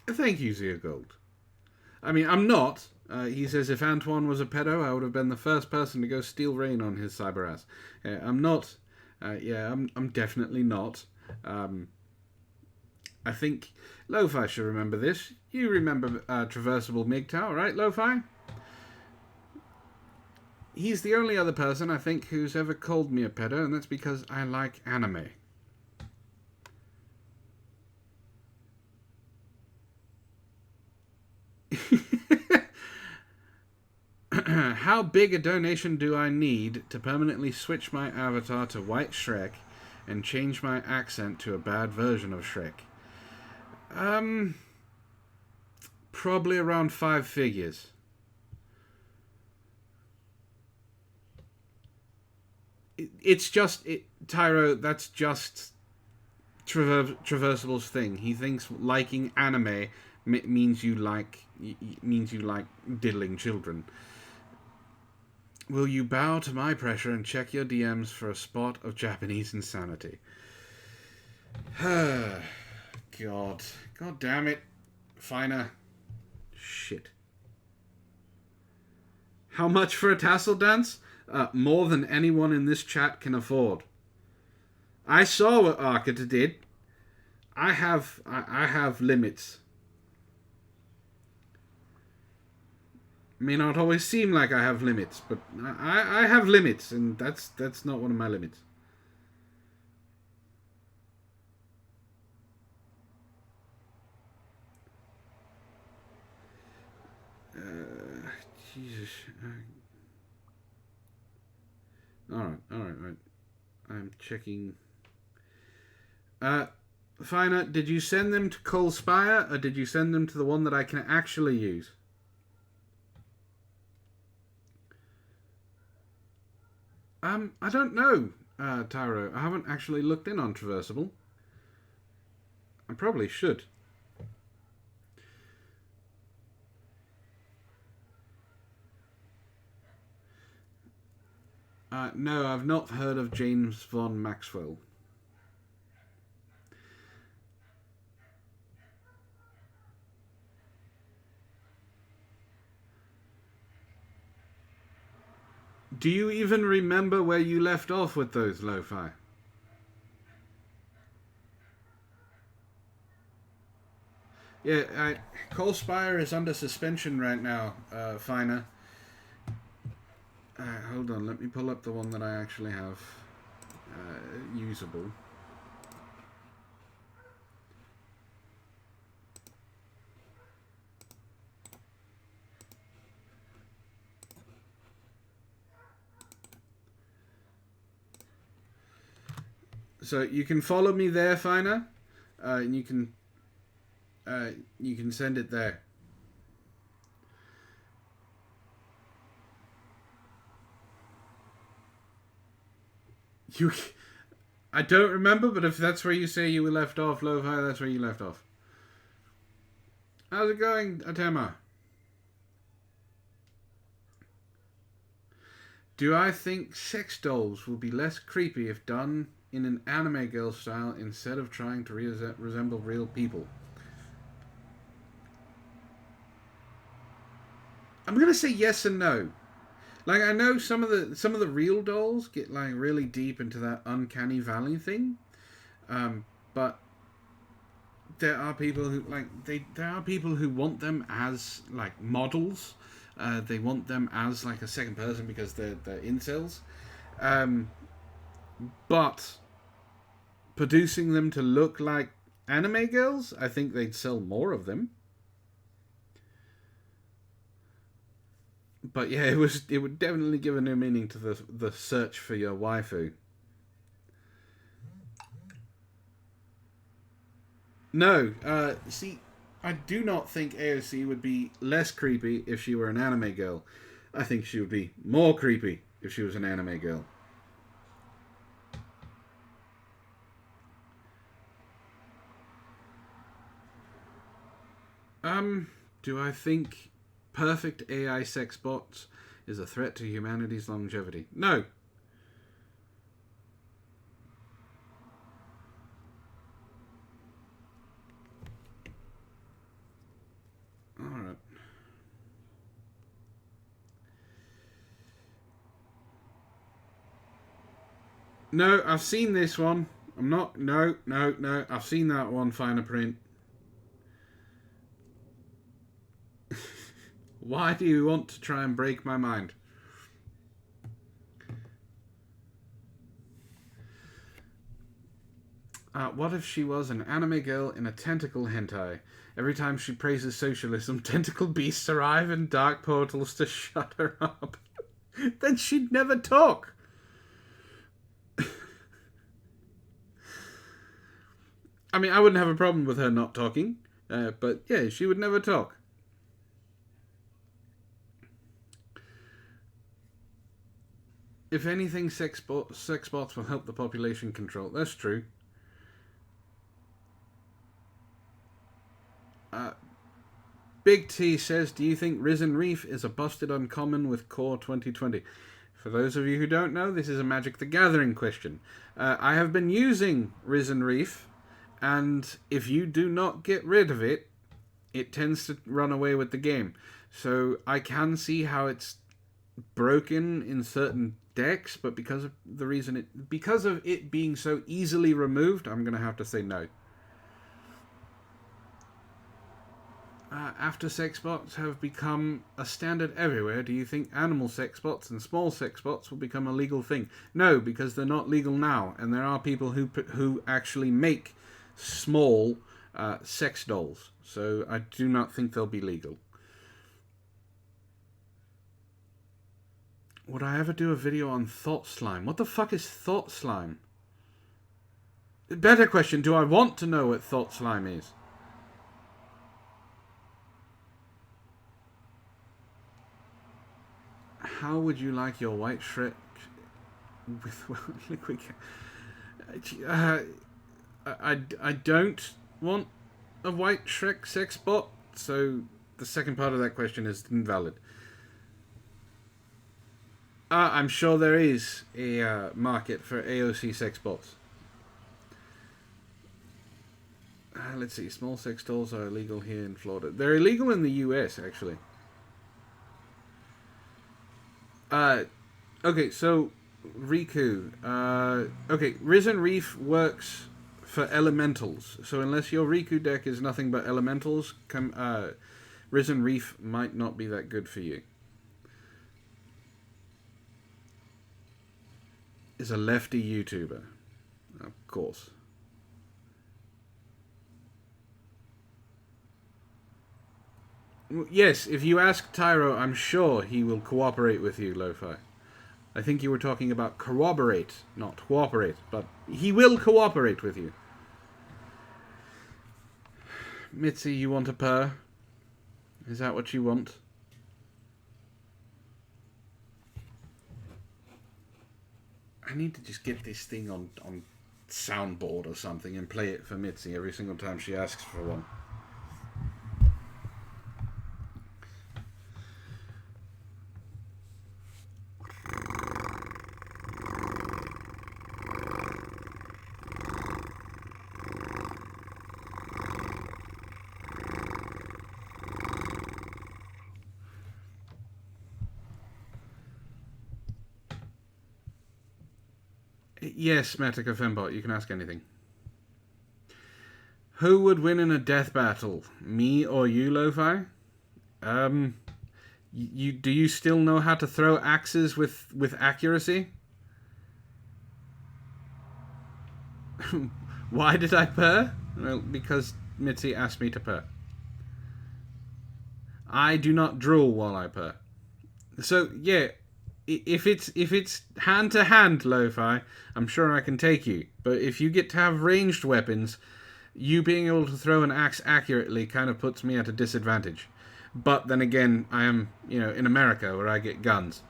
Thank you, Zia Gold. I mean, I'm not. He says if Antoine was a pedo, I would have been the first person to go steal rain on his cyber ass. I'm not. I'm definitely not. I think Lo-Fi should remember this. You remember Traversable MGTOW, right, Lo-Fi? He's the only other person, I think, who's ever called me a pedo, and that's because I like anime. How big a donation do I need to permanently switch my avatar to White Shrek and change my accent to a bad version of Shrek? Probably around 5 figures. It's just Tyro. That's just Traversable's thing. He thinks liking anime means you like diddling children. Will you bow to my pressure and check your DMs for a spot of Japanese insanity? God damn it, Finer. Shit. How much for a tassel dance? More than anyone in this chat can afford. I saw what Arcata did. I have limits. May not always seem like I have limits, but I have limits, and that's not one of my limits. Jesus. All right. I'm checking. Finer, did you send them to Cole Spire, or did you send them to the one that I can actually use? I don't know, Tyro. I haven't actually looked in on Traversable. I probably should. No, I've not heard of James von Maxwell. Do you even remember where you left off with those, Lo-Fi? Yeah, Cole Spire is under suspension right now, Finer. Hold on, let me pull up the one that I actually have usable. So you can follow me there, Finer, and you can send it there. I don't remember, but if that's where you say you were left off, Lo-Fi, that's where you left off. How's it going, Atema? Do I think sex dolls will be less creepy if done in an anime girl style instead of trying to resemble real people? I'm gonna say yes and no. Like, I know some of the real dolls get like really deep into that uncanny valley thing, but there are people who there are people who want them as like models. They want them as like a second person because they're incels. But producing them to look like anime girls, I think they'd sell more of them. But yeah, it would definitely give a new meaning to the search for your waifu. No, see, I do not think AOC would be less creepy if she were an anime girl. I think she would be more creepy if she was an anime girl. Do I think perfect AI sex bots is a threat to humanity's longevity? No. Alright. No, I've seen this one. I'm not... No. I've seen that one, finer print. Why do you want to try and break my mind? What if she was an anime girl in a tentacle hentai? Every time she praises socialism, tentacle beasts arrive in dark portals to shut her up. Then she'd never talk. I mean, I wouldn't have a problem with her not talking, but yeah, she would never talk. If anything, sex bots will help the population control. That's true. Big T says, do you think Risen Reef is a busted uncommon with Core 2020? For those of you who don't know, this is a Magic the Gathering question. I have been using Risen Reef, and if you do not get rid of it, it tends to run away with the game. So I can see how it's broken in certain decks, but because of it being so easily removed, I'm going to have to say no. After sex bots have become a standard everywhere, do you think animal sex bots and small sex bots will become a legal thing? No, because they're not legal now, and there are people who actually make small sex dolls. So I do not think they'll be legal. Would I ever do a video on thought slime? What the fuck is thought slime? Better question, do I want to know what thought slime is? How would you like your white Shrek with liquid? I don't want a white Shrek sex bot, so the second part of that question is invalid. I'm sure there is a market for AOC sex bots. Let's see, small sex dolls are illegal here in Florida. They're illegal in the US, actually. Okay, so Riku. Okay, Risen Reef works for elementals. So unless your Riku deck is nothing but elementals, Risen Reef might not be that good for you. Is a lefty YouTuber. Of course. Yes, if you ask Tyro, I'm sure he will cooperate with you, Lo-Fi. I think you were talking about corroborate, not cooperate, but he will cooperate with you. Mitzi, you want a purr? Is that what you want? I need to just get this thing on soundboard or something and play it for Mitzi every single time she asks for one. Yes, Metica Fembot, you can ask anything. Who would win in a death battle? Me or you, Lo-Fi? Do you still know how to throw axes with accuracy? Why did I purr? Well, because Mitzi asked me to purr. I do not drool while I purr. So yeah, if it's hand to hand lo-fi, I'm sure I can take you. But if you get to have ranged weapons, you being able to throw an axe accurately kind of puts me at a disadvantage. But then again, I am, in America where I get guns.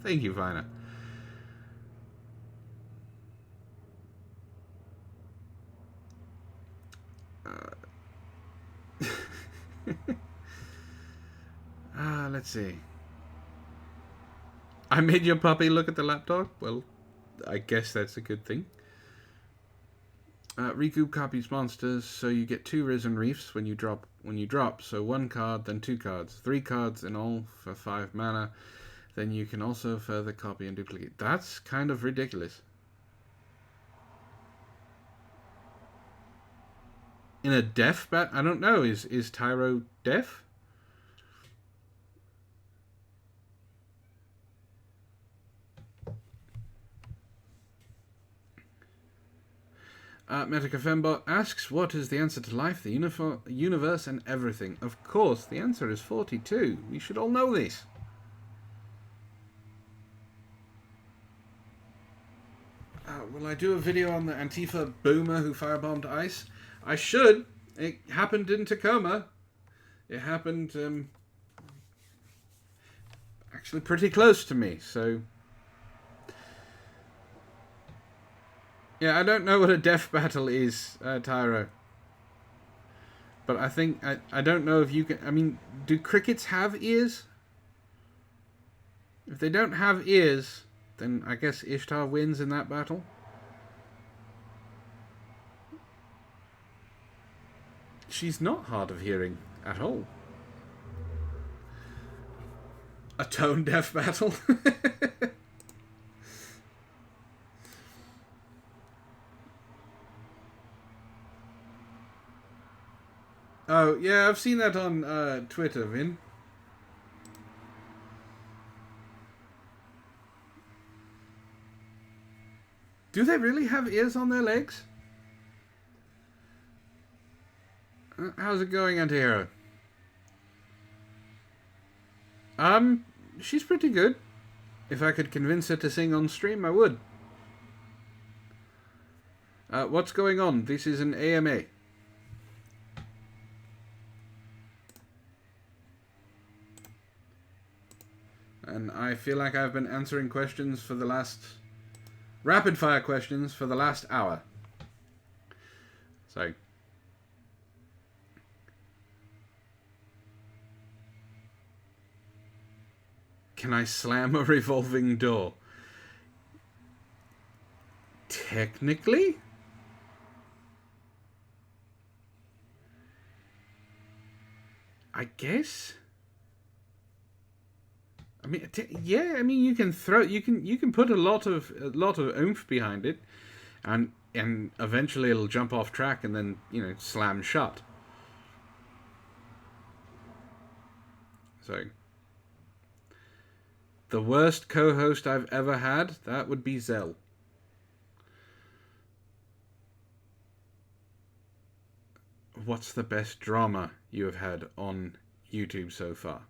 Thank you, Vina. Let's see. I made your puppy look at the laptop? Well, I guess that's a good thing. Recoup copies monsters, so you get 2 Risen Reefs when you drop. So 1 card, then 2 cards. 3 cards in all for 5 mana. Then you can also further copy and duplicate. That's kind of ridiculous. In a deaf bat? I don't know. Is Tyro deaf? Medica Fembot asks, what is the answer to life, the universe, and everything? Of course, the answer is 42. We should all know this. Will I do a video on the Antifa boomer who firebombed ICE? I should. It happened in Tacoma. It happened actually pretty close to me, so... Yeah, I don't know what a death battle is, Tyro. But I think... I don't know if you can... I mean, do crickets have ears? If they don't have ears, then I guess Ishtar wins in that battle. She's not hard of hearing at all. A tone deaf battle? Oh, yeah, I've seen that on Twitter, Vin. Do they really have ears on their legs? How's it going, Antihero? She's pretty good. If I could convince her to sing on stream, I would. What's going on? This is an AMA. And I feel like I've been answering questions for the last... rapid fire questions for the last hour. So... Can I slam a revolving door? Technically? I guess. I mean, yeah. I mean, you can throw. You can put a lot of oomph behind it, and eventually it'll jump off track and then slam shut. So. The worst co-host I've ever had, that would be Zell. What's the best drama you have had on YouTube so far?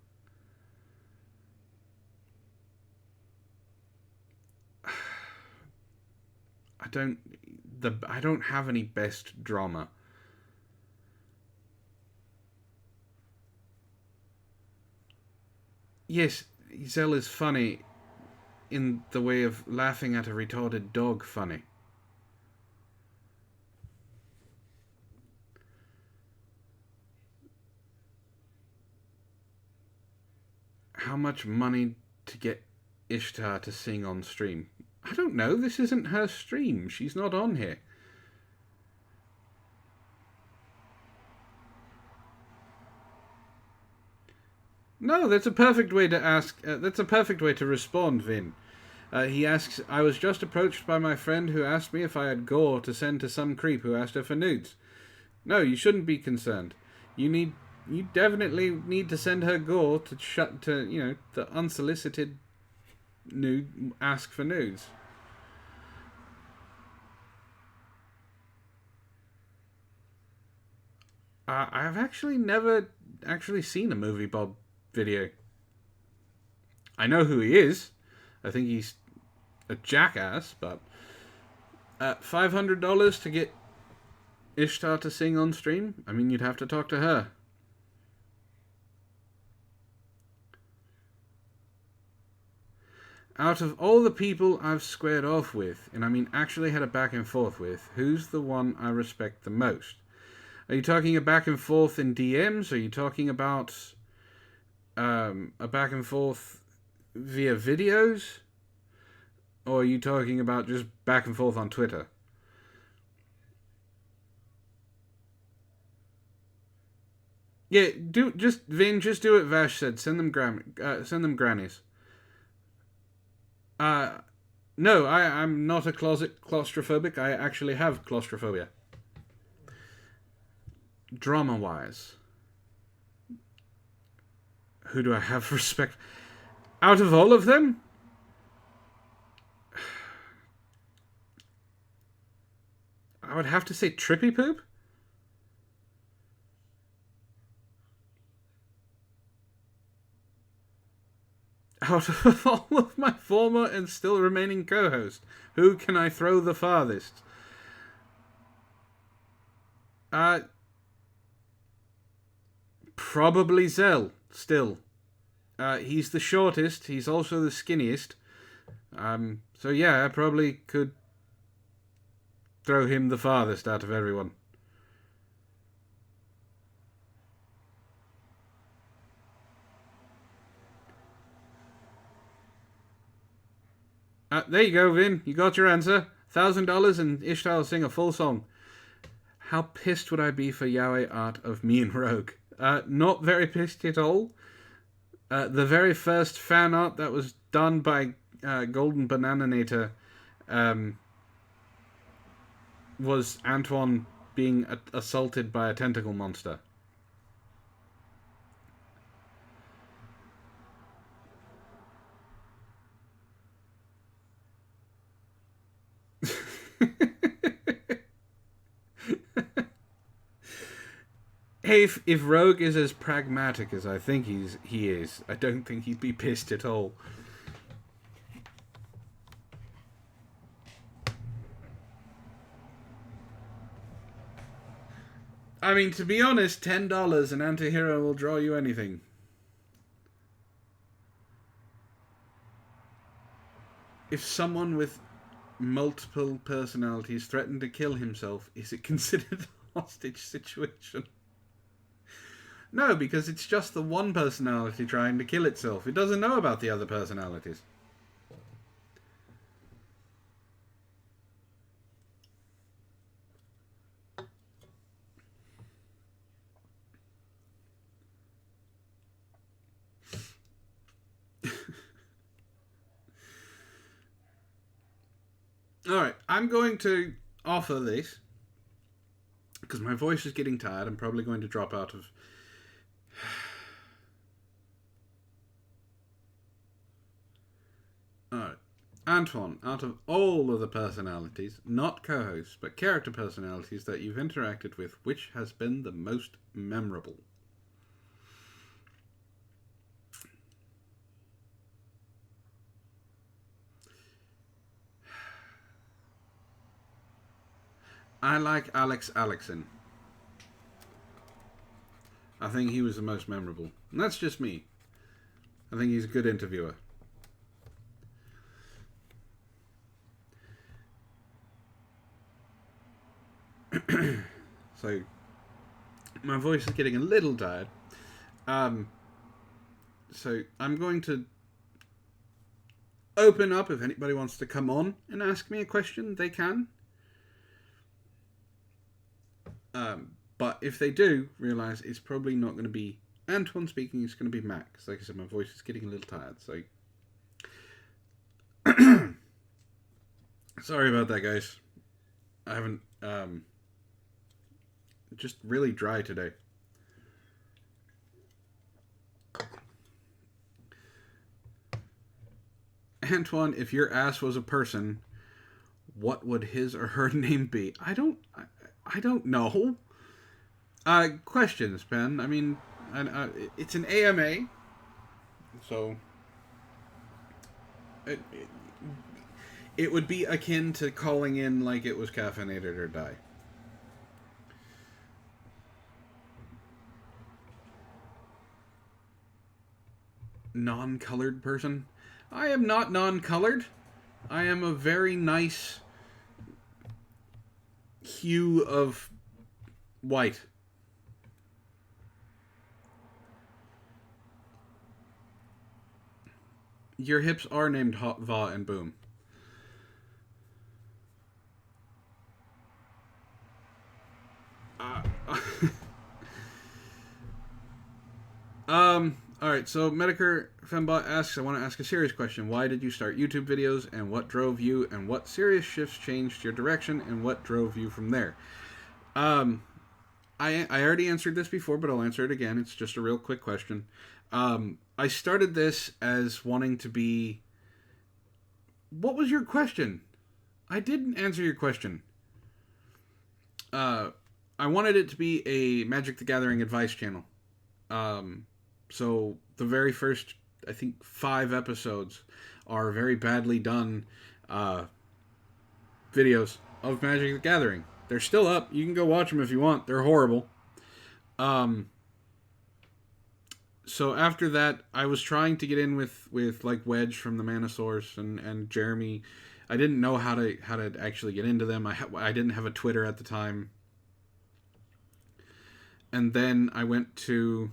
I don't have any best drama. Yes, Zell is funny in the way of laughing at a retarded dog funny. How much money to get Ishtar to sing on stream? I don't know, this isn't her stream. She's not on here. No, that's a perfect way to ask. That's a perfect way to respond, Vin. He asks, I was just approached by my friend who asked me if I had gore to send to some creep who asked her for nudes. No, you shouldn't be concerned. You definitely need to send her gore to the unsolicited nude ask for nudes. I have actually never actually seen a Movie Bob video. I know who he is. I think he's a jackass, but $500 to get Ishtar to sing on stream? I mean, you'd have to talk to her. Out of all the people I've squared off with, and I mean actually had a back and forth with, who's the one I respect the most? Are you talking a back and forth in DMs? Are you talking about a back and forth via videos? Or are you talking about just back and forth on Twitter? Yeah, Vin, just do what Vash said. Send them grannies. No, I'm not a closet claustrophobic. I actually have claustrophobia. Drama-wise, who do I have respect? Out of all of them? I would have to say Trippy Poop. Out of all of my former and still remaining co-hosts, who can I throw the farthest? Probably Zell, still. He's the shortest, he's also the skinniest. So yeah, I probably could throw him the farthest out of everyone. There you go, Vin. You got your answer. $1,000 and Ishtar will sing a full song. How pissed would I be for Yahweh art of me and Rogue? Not very pissed at all. The very first fan art that was done by Golden Bananator was Antoine being assaulted by a tentacle monster. Hey, if Rogue is as pragmatic as I think he is, I don't think he'd be pissed at all. I mean, to be honest, $10 an anti-hero will draw you anything. If someone with multiple personalities threatened to kill himself, is it considered a hostage situation? No, because it's just the one personality trying to kill itself. It doesn't know about the other personalities. Alright, I'm going to offer this because my voice is getting tired. I'm probably going to drop out of... Alright. Antoine, out of all of the personalities, not co-hosts, but character personalities that you've interacted with, which has been the most memorable? I like Alex Alexin. I think he was the most memorable. And that's just me. I think he's a good interviewer. So, my voice is getting a little tired. So, I'm going to open up. If anybody wants to come on and ask me a question, they can. But if they do, realise it's probably not going to be Antoine speaking, it's going to be Matt. Because like I said, my voice is getting a little tired. So, sorry about that, guys. I haven't... just really dry today. Antoine, if your ass was a person, what would his or her name be? I don't know. Questions, Ben. I mean, it's an AMA, so it would be akin to calling in like it was Caffeinated or Die. Non-colored person? I am not non-colored. I am a very nice hue of white. Your hips are named Va and Boom. Alright, so Medicare Fembot asks, I want to ask a serious question. Why did you start YouTube videos, and what drove you, and what serious shifts changed your direction, and what drove you from there? I already answered this before, but I'll answer it again. It's just a real quick question. I started this as wanting to be... What was your question? I didn't answer your question. I wanted it to be a Magic the Gathering advice channel. So the very first, I think, 5 episodes are very badly done videos of Magic the Gathering. They're still up. You can go watch them if you want. They're horrible. So after that, I was trying to get in with like Wedge from the Mana Source and Jeremy. I didn't know how to actually get into them. I didn't have a Twitter at the time. And then I went to...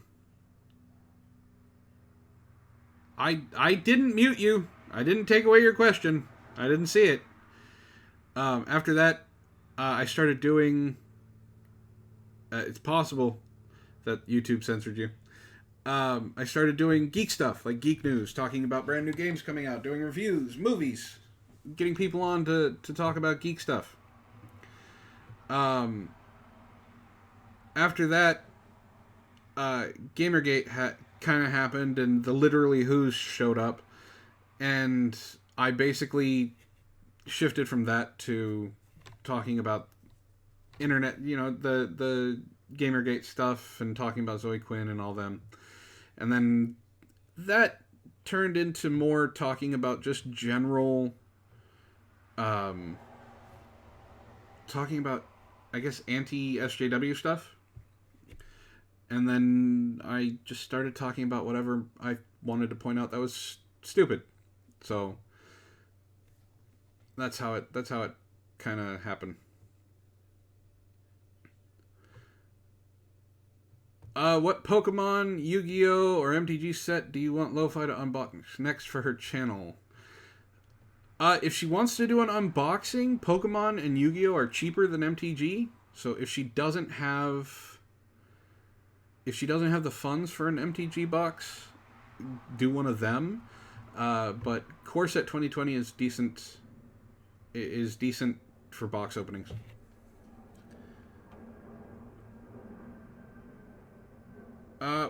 I didn't mute you. I didn't take away your question. I didn't see it. After that, I started doing... it's possible that YouTube censored you. I started doing geek stuff, like geek news, talking about brand new games coming out, doing reviews, movies, getting people on to talk about geek stuff. After that, Gamergate kind of happened, and the Literally Who's showed up, and I basically shifted from that to talking about internet, the Gamergate stuff, and talking about Zoe Quinn and all them. And then that turned into more talking about just general, talking about, I guess, anti-SJW stuff. And then I just started talking about whatever I wanted to point out that was stupid. So that's how it kind of happened. What Pokemon, Yu-Gi-Oh, or MTG set do you want Lo-Fi to unbox next for her channel? If she wants to do an unboxing, Pokemon and Yu-Gi-Oh are cheaper than MTG. So if she doesn't have the funds for an MTG box, do one of them. But Core Set 2020 is decent. Is decent for box openings.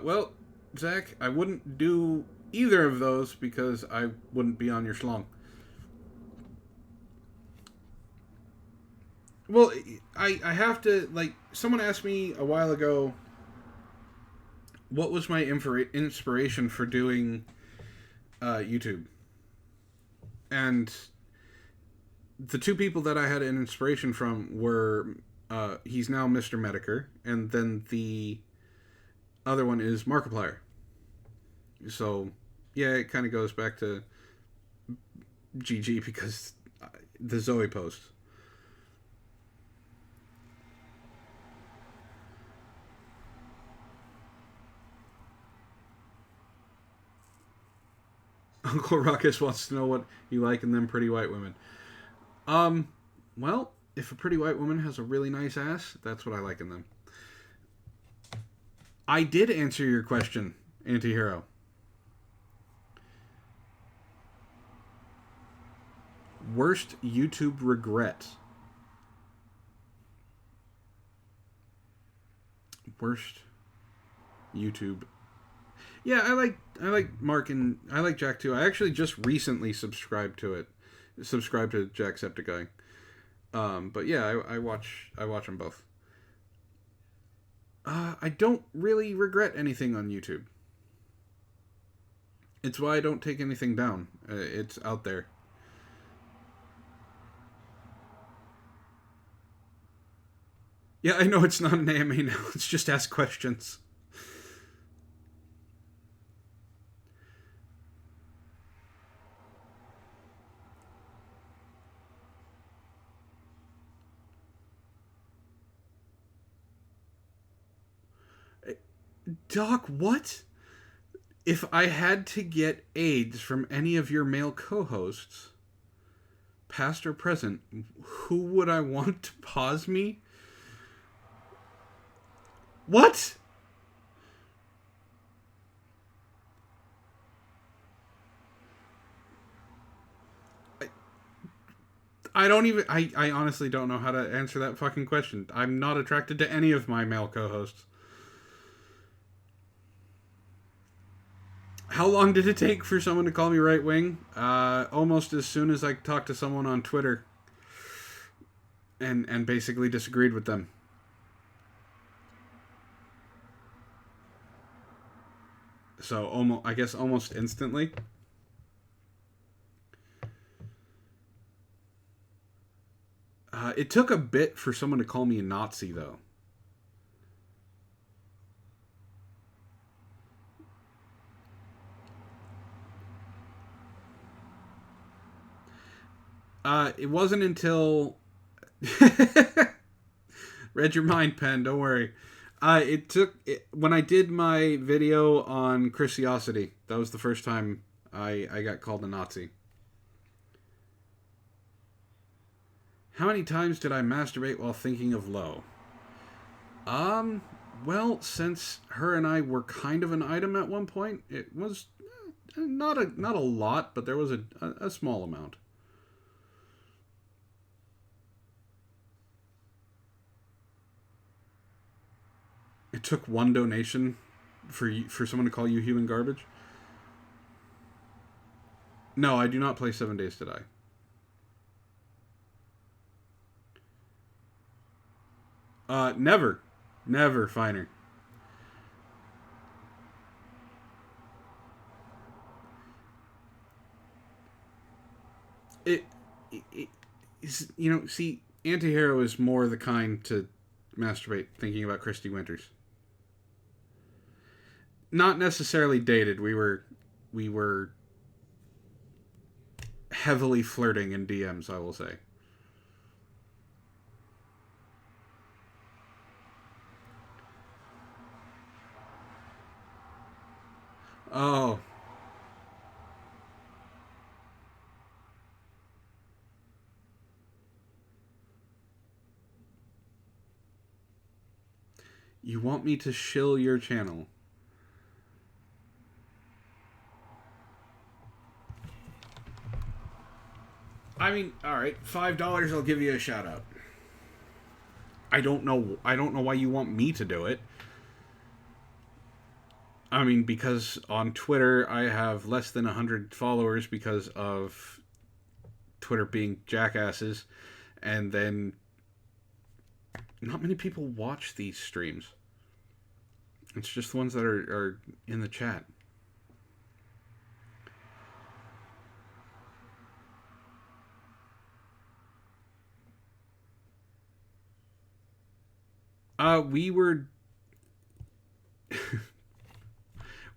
Well, Zach, I wouldn't do either of those because I wouldn't be on your schlong. Well, I have to, like, someone asked me a while ago, what was my inspiration for doing YouTube? And the two people that I had an inspiration from were, he's now Mr. Medicare, and then the other one is Markiplier. So, yeah, it kind of goes back to GG because the Zoe post. Uncle Ruckus wants to know what you like in them pretty white women. Well, if a pretty white woman has a really nice ass, that's what I like in them. I did answer your question, Antihero. Worst YouTube regret. Worst YouTube. Yeah, I like Mark, and I like Jack too. I actually just recently subscribed to Jacksepticeye. But yeah, I watch them both. I don't really regret anything on YouTube. It's why I don't take anything down. It's out there. Yeah, I know it's not an AMA now. It's just ask questions. Doc, what? If I had to get AIDS from any of your male co-hosts, past or present, who would I want to pause me? What? I don't even. I honestly don't know how to answer that fucking question. I'm not attracted to any of my male co hosts. How long did it take for someone to call me right wing? Almost as soon as I talked to someone on Twitter and basically disagreed with them. So almost, I guess, almost instantly. It took a bit for someone to call me a Nazi, though. It wasn't until read your mind, pen. Don't worry. When I did my video on Christiosity. That was the first time I got called a Nazi. How many times did I masturbate while thinking of Lo? Well, since her and I were kind of an item at one point, it was not a lot, but there was a small amount. It took one donation for someone to call you human garbage. No, I do not play 7 Days to Die. Never finer. It, see, Antihero is more the kind to masturbate thinking about Christy Winters. Not necessarily dated. We were heavily flirting in DMs, I will say. Oh. You want me to shill your channel? I mean, all right, $5. I'll give you a shout out. I don't know. I don't know why you want me to do it. I mean, because on Twitter I have less than 100 followers because of Twitter being jackasses, and then not many people watch these streams. It's just the ones that are in the chat. We were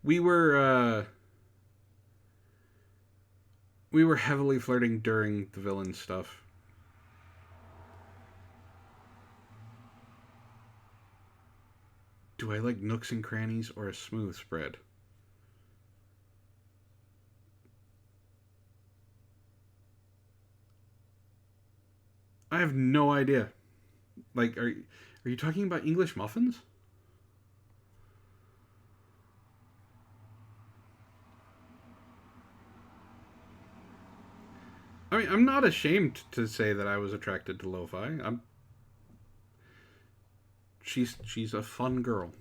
we were we were heavily flirting during the villain stuff. Do I like nooks and crannies or a smooth spread? I have no idea. Like, are you talking about English muffins? I mean, I'm not ashamed to say that I was attracted to lo-fi. She's a fun girl.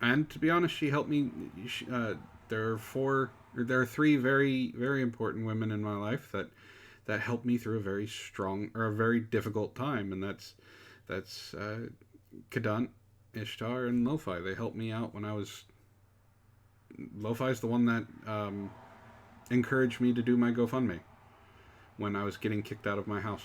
And to be honest, she helped me there are three very, very important women in my life that helped me through a very strong or a very difficult time, and that's Kadun, Ishtar, and Lo-Fi. They helped me out when I was. Lo-Fi's the one that encouraged me to do my GoFundMe when I was getting kicked out of my house.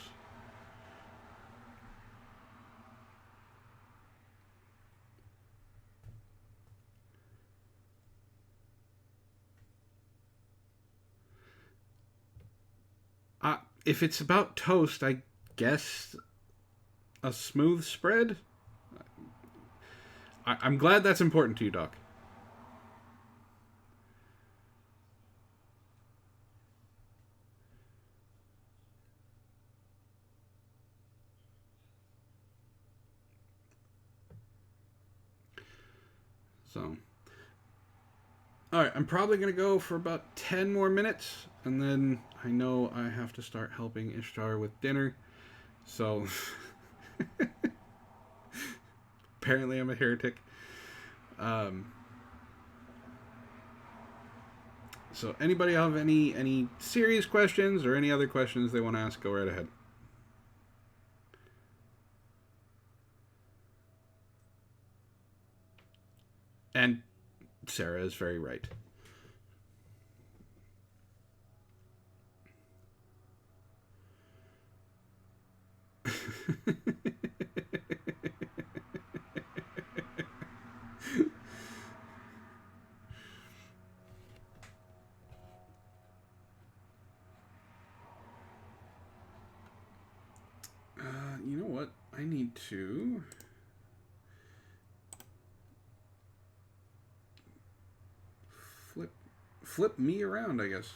If it's about toast, I guess a smooth spread. I'm glad that's important to you, Doc. So, all right, I'm probably going to go for about 10 more minutes, and then I know I have to start helping Ishtar with dinner. So, apparently I'm a heretic. So, anybody have any serious questions or any other questions they want to ask, go right ahead. And Sarah is very right. You know what? I need to flip me around, I guess.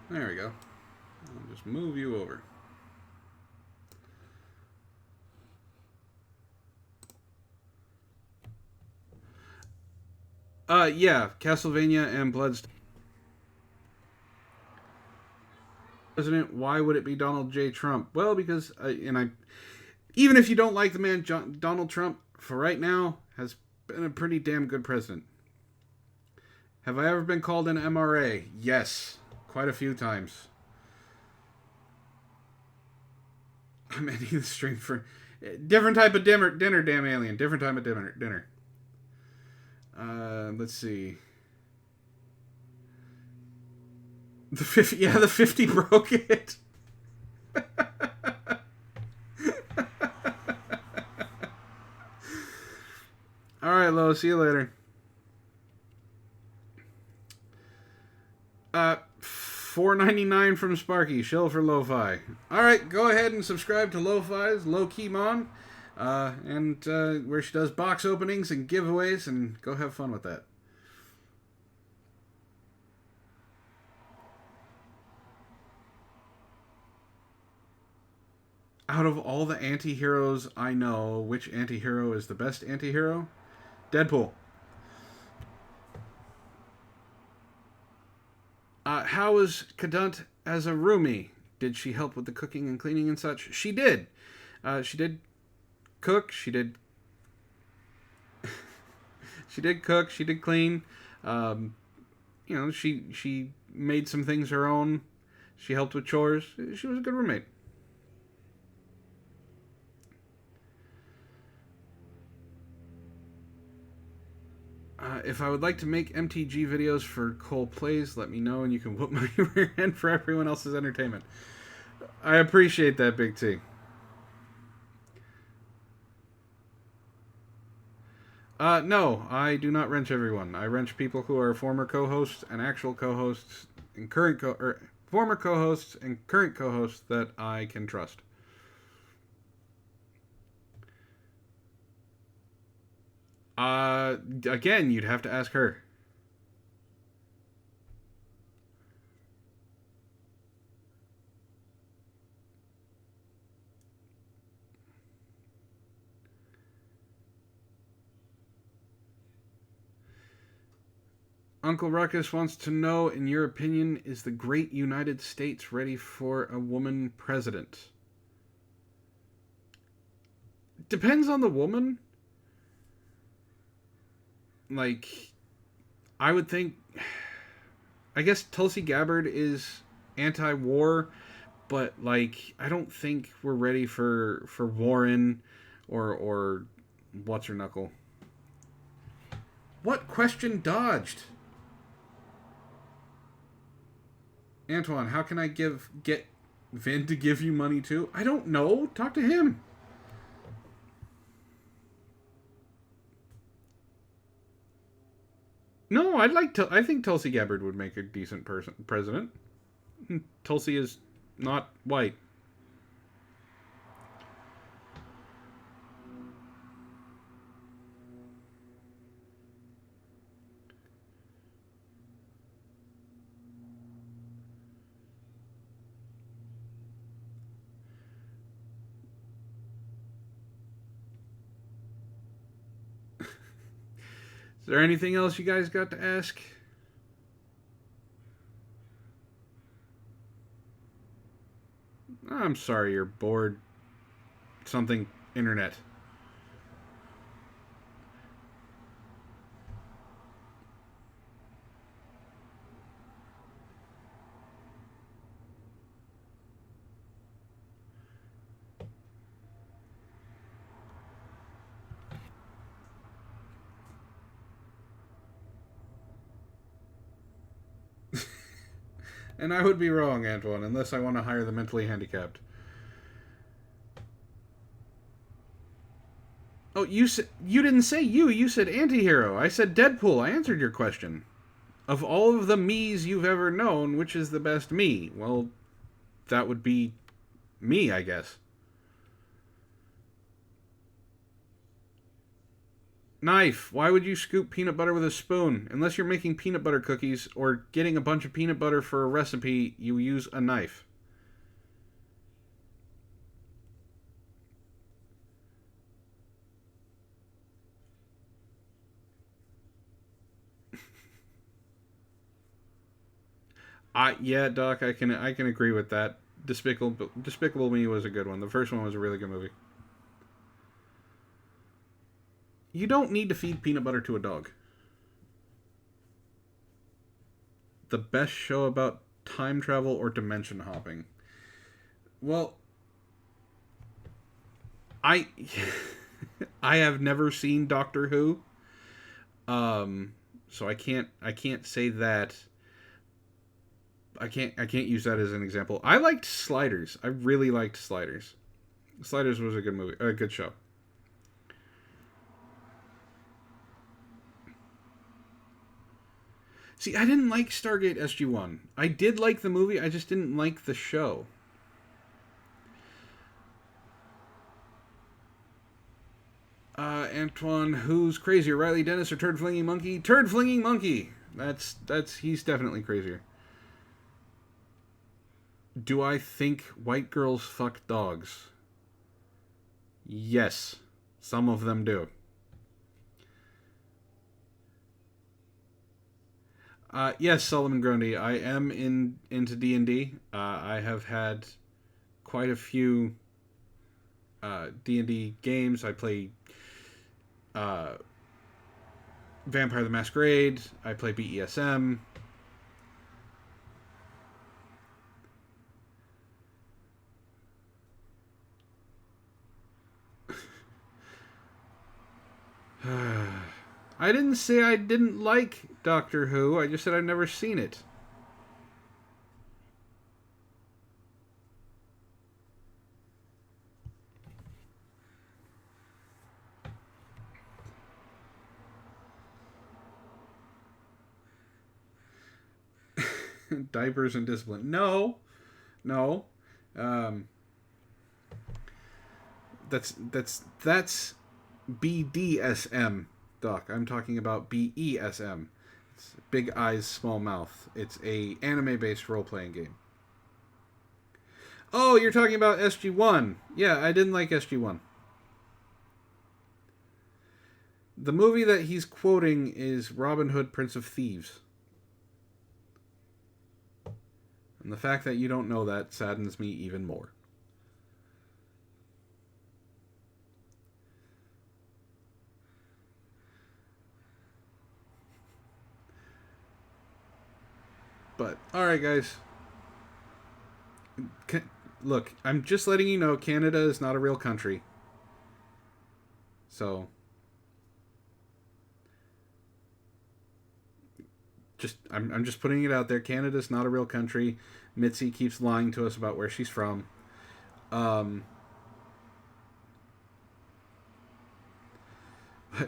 There we go. I'll just move you over. Yeah, Castlevania and Bloodstained. President, why would it be Donald J. Trump? Well, because, even if you don't like the man, Donald Trump, for right now, has been a pretty damn good president. Have I ever been called an MRA? Yes, quite a few times. I'm ending the stream for different type of dinner, damn alien. Different type of dinner. Let's see. The 50 broke it. All right, Lo. See you later. $4.99 from Sparky. Shill for Lo-Fi. All right, go ahead and subscribe to Lo-Fi's Low Key Mon, and where she does box openings and giveaways, and go have fun with that. Out of all the anti-heroes I know, which anti-hero is the best anti-hero? Deadpool. How was Kadunt as a roomie? Did she help with the cooking and cleaning and such? She did. She did cook. She did. She did cook. She did clean. She made some things her own. She helped with chores. She was a good roommate. If I would like to make MTG videos for Cole Plays, let me know, and you can whoop my rear end for everyone else's entertainment. I appreciate that, Big T. No, I do not wrench everyone. I wrench people who are former co-hosts and actual co-hosts and former co-hosts and current co-hosts that I can trust. Again, you'd have to ask her. Uncle Ruckus wants to know, in your opinion, is the great United States ready for a woman president? Depends on the woman. like, I would think, I guess Tulsi Gabbard is anti-war, but like, I don't think we're ready for Warren or what's her knuckle. What question dodged? Antoine, how can I get Vin to give you money too? I don't know. Talk to him. No, I think Tulsi Gabbard would make a decent president. Tulsi is not white. Is there anything else you guys got to ask? I'm sorry you're bored. Something internet. And I would be wrong, Antoine, unless I want to hire the mentally handicapped. Oh, you didn't say you. You said antihero. I said Deadpool. I answered your question. Of all of the me's you've ever known, which is the best me? Well, that would be me, I guess. Knife. Why would you scoop peanut butter with a spoon? Unless you're making peanut butter cookies or getting a bunch of peanut butter for a recipe, you use a knife. Yeah, Doc, I can agree with that. Despicable Me was a good one. The first one was a really good movie. You don't need to feed peanut butter to a dog. The best show about time travel or dimension hopping. Well, I I have never seen Doctor Who. So I can't say that. I can't use that as an example. I liked Sliders. I really liked Sliders. Sliders was a good movie, a good show. See, I didn't like Stargate SG-1. I did like the movie, I just didn't like the show. Antoine, who's crazier, Riley Dennis or Turd Flinging Monkey? Turd Flinging Monkey. He's definitely crazier. Do I think white girls fuck dogs? Yes, some of them do. Yes, Solomon Grundy. I am into D&D. I have had quite a few D&D games. I play uh, Vampire the Masquerade. I play BESM. I didn't say I didn't like Doctor Who. I just said I've never seen it. Diapers and discipline. No, no. Um, that's BDSM, Doc. I'm talking about BESM. It's Big Eyes, Small Mouth. It's a anime-based role-playing game. Oh, you're talking about SG-1. Yeah, I didn't like SG-1. The movie that he's quoting is Robin Hood, Prince of Thieves. And the fact that you don't know that saddens me even more. But alright, guys. Look, I'm just letting you know Canada is not a real country. So, I'm just putting it out there. Canada's not a real country. Mitzi keeps lying to us about where she's from. But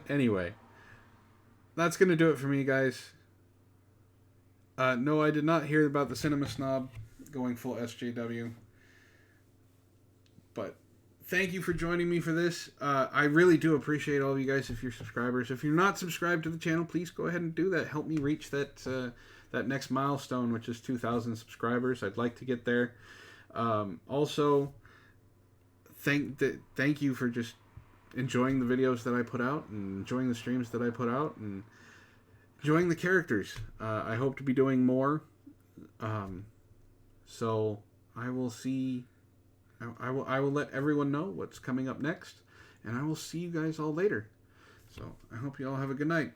anyway, that's going to do it for me, guys. No, I did not hear about the Cinema Snob going full SJW. But thank you for joining me for this. I really do appreciate all of you guys if you're subscribers. If you're not subscribed to the channel, please go ahead and do that. Help me reach that next milestone, which is 2,000 subscribers. I'd like to get there. Also, thank you for just enjoying the videos that I put out and enjoying the streams that I put out and enjoying the characters. I hope to be doing more. So I will see. I will let everyone know what's coming up next, and I will see you guys all later. So I hope you all have a good night.